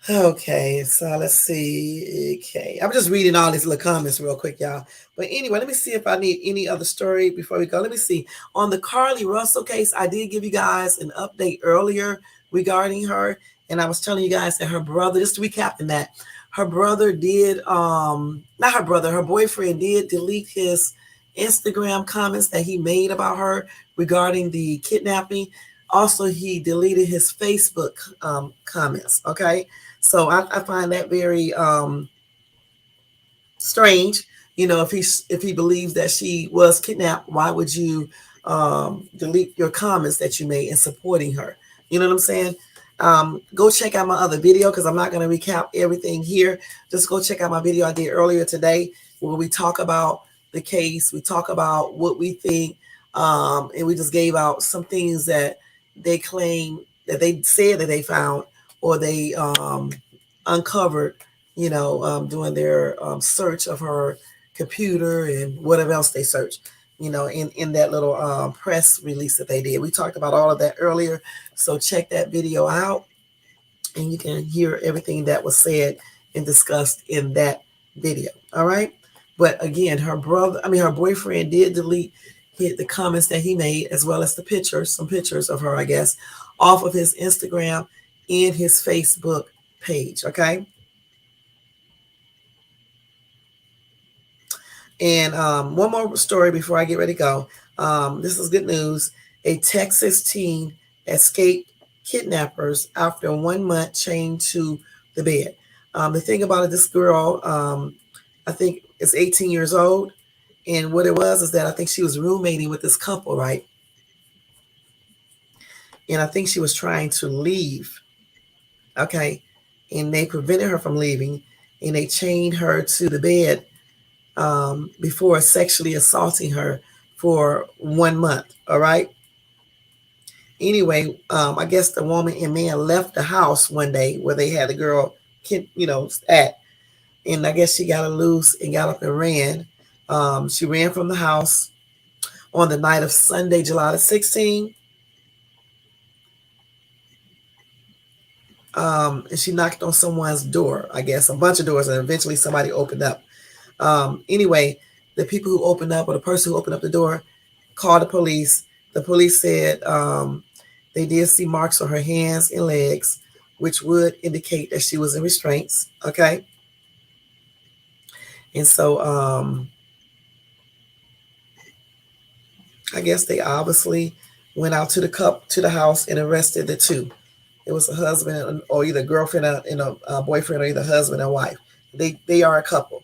Okay, so let's see. Okay, I'm just reading all these little comments real quick, y'all. But anyway, let me see if I need any other story before we go. Let me see. On the Carlee Russell case, I did give you guys an update earlier regarding her. And I was telling you guys that her brother, just recapping that, her brother did, not her brother, her boyfriend did delete his Instagram comments that he made about her regarding the kidnapping. Also, he deleted his Facebook comments. Okay. So I find that very strange. If he believes that she was kidnapped, why would you delete your comments that you made in supporting her? You know what I'm saying? Go check out my other video because I'm not going to recap everything here. Just go check out my video I did earlier today where we talk about the case. We talk about what we think, and we just gave out some things that they claim that they said that they found or they uncovered, doing their search of her computer and whatever else they searched, in that little press release that they did. We talked about all of that earlier. So check that video out and you can hear everything that was said and discussed in that video. All right. But again, her boyfriend did delete the comments that he made, as well as some pictures of her, I guess, off of his Instagram and his Facebook page. Okay. And one more story before I get ready to go. This is good news. A Texas teen escaped kidnappers after 1 month chained to the bed. The thing about it, this girl, I think is 18 years old. And what it was is that I think she was roommating with this couple, right? And I think she was trying to leave. Okay. And they prevented her from leaving and they chained her to the bed before sexually assaulting her for 1 month. All right. Anyway, I guess the woman and man left the house one day where they had the girl, at. And I guess she got loose and got up and ran. She ran from the house on the night of Sunday, July the 16th. And she knocked on someone's door, I guess, a bunch of doors, and eventually somebody opened up. Anyway, the people who opened up, or the person who opened up the door, called the police. The police said they did see marks on her hands and legs, which would indicate that she was in restraints. Okay. And so I guess they obviously went out to the house and arrested the two. It was a husband or either girlfriend and a boyfriend, or either husband and wife. They are a couple.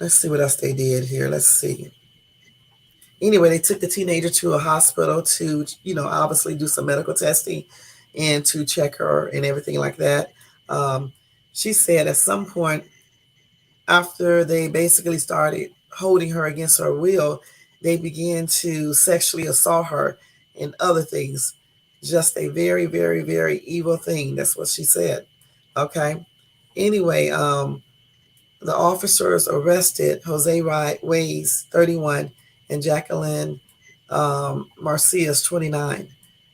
Let's see what else they did here. Let's see. Anyway, they took the teenager to a hospital to, obviously do some medical testing and to check her and everything like that. She said at some point after they basically started holding her against her will, they began to sexually assault her and other things. Just a very, very, very evil thing. That's what she said. Okay. Anyway, the officers arrested Jose Ways, 31, and Jacqueline Marcias, 29,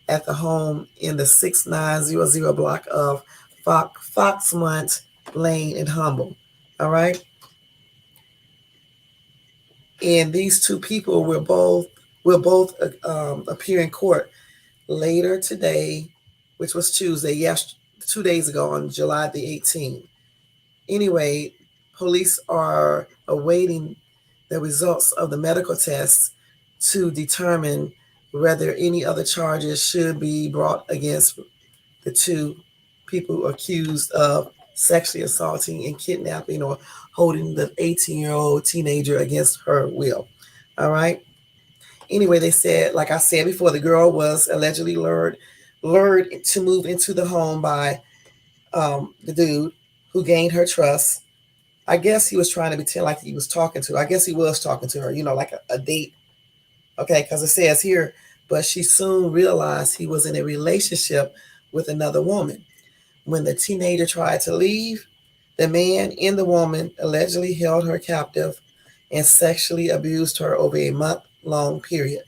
at the home in the 6900 block of Foxmont Lane in Humble. All right. And these two people will both appear in court later today, which was Tuesday, 2 days ago on July the 18th. Anyway, police are awaiting the results of the medical tests to determine whether any other charges should be brought against the two people accused of sexually assaulting and kidnapping or holding the 18-year-old teenager against her will. All right. Anyway, they said, like I said before, the girl was allegedly lured to move into the home by the dude who gained her trust. I guess he was trying to pretend like he was talking to her. I guess he was talking to her, like a date. Okay, because it says here, but she soon realized he was in a relationship with another woman. When the teenager tried to leave, the man and the woman allegedly held her captive and sexually abused her over a month-long period.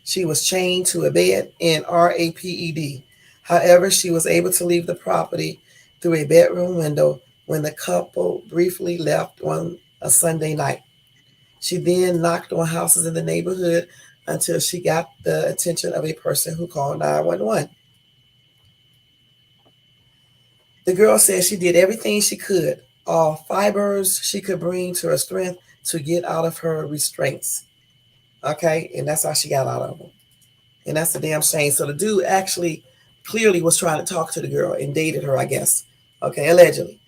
She was chained to a bed and RAPED. However, she was able to leave the property through a bedroom window when the couple briefly left on a Sunday night. She then knocked on houses in the neighborhood until she got the attention of a person who called 911. The girl said she did everything she could, all fibers she could bring to her strength to get out of her restraints. Okay, and that's how she got out of them. And that's a damn shame. So the dude actually clearly was trying to talk to the girl and dated her, I guess. Okay, allegedly.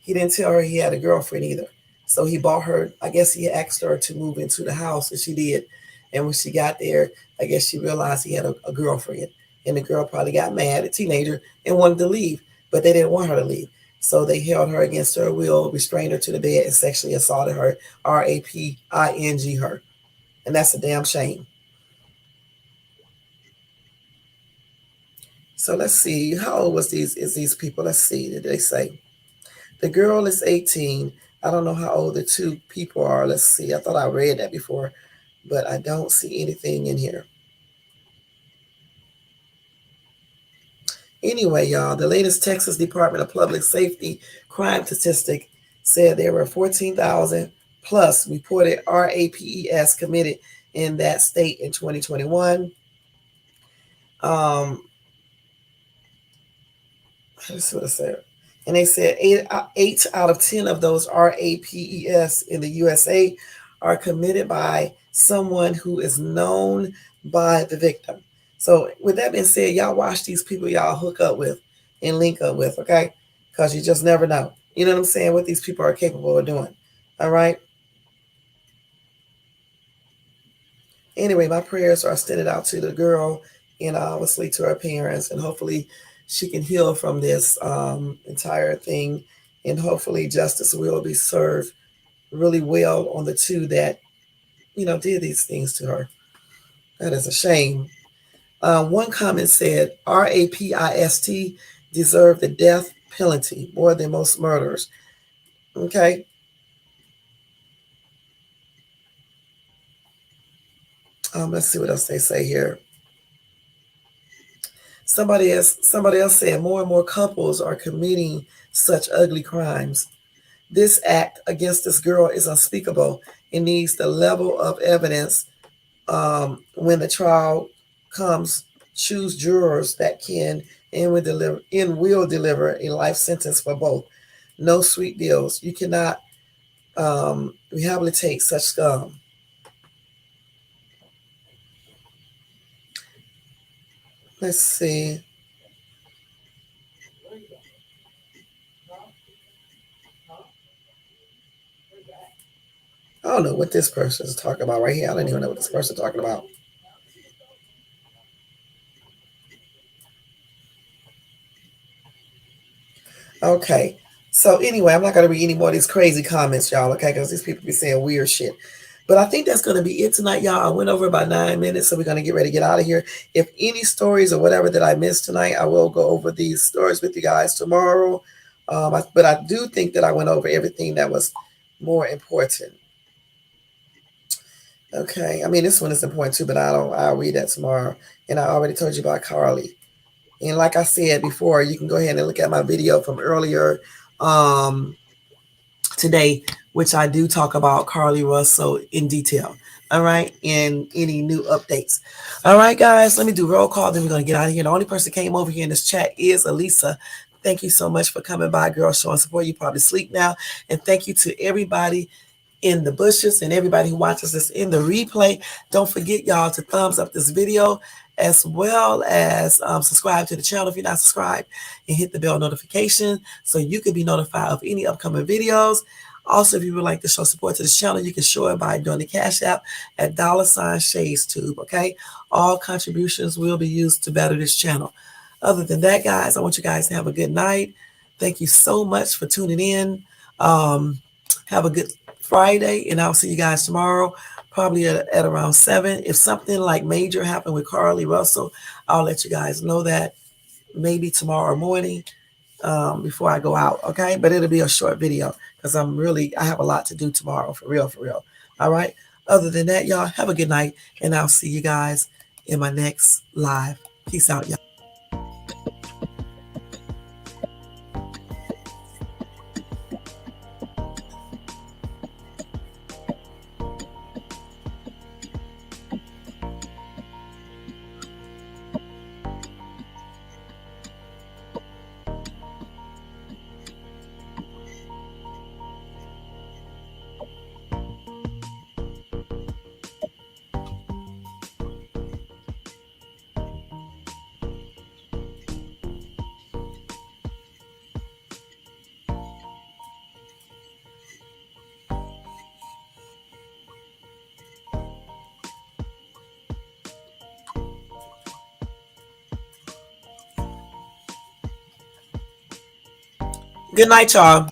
He didn't tell her he had a girlfriend either. So he bought her, I guess he asked her to move into the house, and she did. And when she got there, I guess she realized he had a girlfriend. And the girl probably got mad, a teenager, and wanted to leave. But they didn't want her to leave. So they held her against her will, restrained her to the bed, and sexually assaulted her, RAPING her. And that's a damn shame. So let's see, how old is these people? Let's see, did they say? The girl is 18. I don't know how old the two people are. Let's see. I thought I read that before, but I don't see anything in here. Anyway, y'all, the latest Texas Department of Public Safety crime statistic said there were 14,000 plus reported RAPES committed in that state in 2021. Let's see what it said. And they said 8 out of 10 of those RAPES in the USA are committed by someone who is known by the victim. So with that being said, y'all watch these people y'all hook up with and link up with, okay? Because you just never know. You know what I'm saying? What these people are capable of doing. All right? Anyway, my prayers are extended out to the girl and obviously to her parents, and hopefully she can heal from this entire thing, and hopefully justice will be served really well on the two that, did these things to her. That is a shame. One comment said, RAPIST deserve the death penalty more than most murderers. Okay. Let's see what else they say here. Somebody else said more and more couples are committing such ugly crimes. This act against this girl is unspeakable. It needs the level of evidence when the trial comes. Choose jurors that can and will deliver a life sentence for both. No sweet deals. You cannot rehabilitate such scum. Let's see. I don't know what this person is talking about right here. I don't even know what this person is talking about. Okay. So anyway, I'm not going to read any more of these crazy comments, y'all, okay? Because these people be saying weird shit. But I think that's going to be it tonight, y'all. I went over about 9 minutes, so we're going to get ready to get out of here. If any stories or whatever that I missed tonight, I will go over these stories with you guys tomorrow. But I do think that I went over everything that was more important. Okay, I mean this one is important too, but I'll read that tomorrow. And I already told you about Carlee. And like I said before, you can go ahead and look at my video from earlier today, which I do talk about Carlee Russell in detail. All right, and any new updates. All right, guys, let me do roll call. Then we're gonna get out of here. The only person that came over here in this chat is Elisa. Thank you so much for coming by, girl, showing support. You probably sleep now. And thank you to everybody in the bushes and everybody who watches this in the replay. Don't forget, y'all, to thumbs up this video as well as subscribe to the channel if you're not subscribed, and hit the bell notification so you can be notified of any upcoming videos. Also, if you would like to show support to this channel, you can show it by doing the Cash App at $ShadesTube, okay? All contributions will be used to better this channel. Other than that, guys, I want you guys to have a good night. Thank you so much for tuning in. Have a good Friday, and I'll see you guys tomorrow, probably at around 7. If something like major happened with Carlee Russell, I'll let you guys know that maybe tomorrow morning before I go out, okay? But it'll be a short video because I have a lot to do tomorrow, for real, for real. All right? Other than that, y'all, have a good night, and I'll see you guys in my next live. Peace out, y'all. Good night, y'all.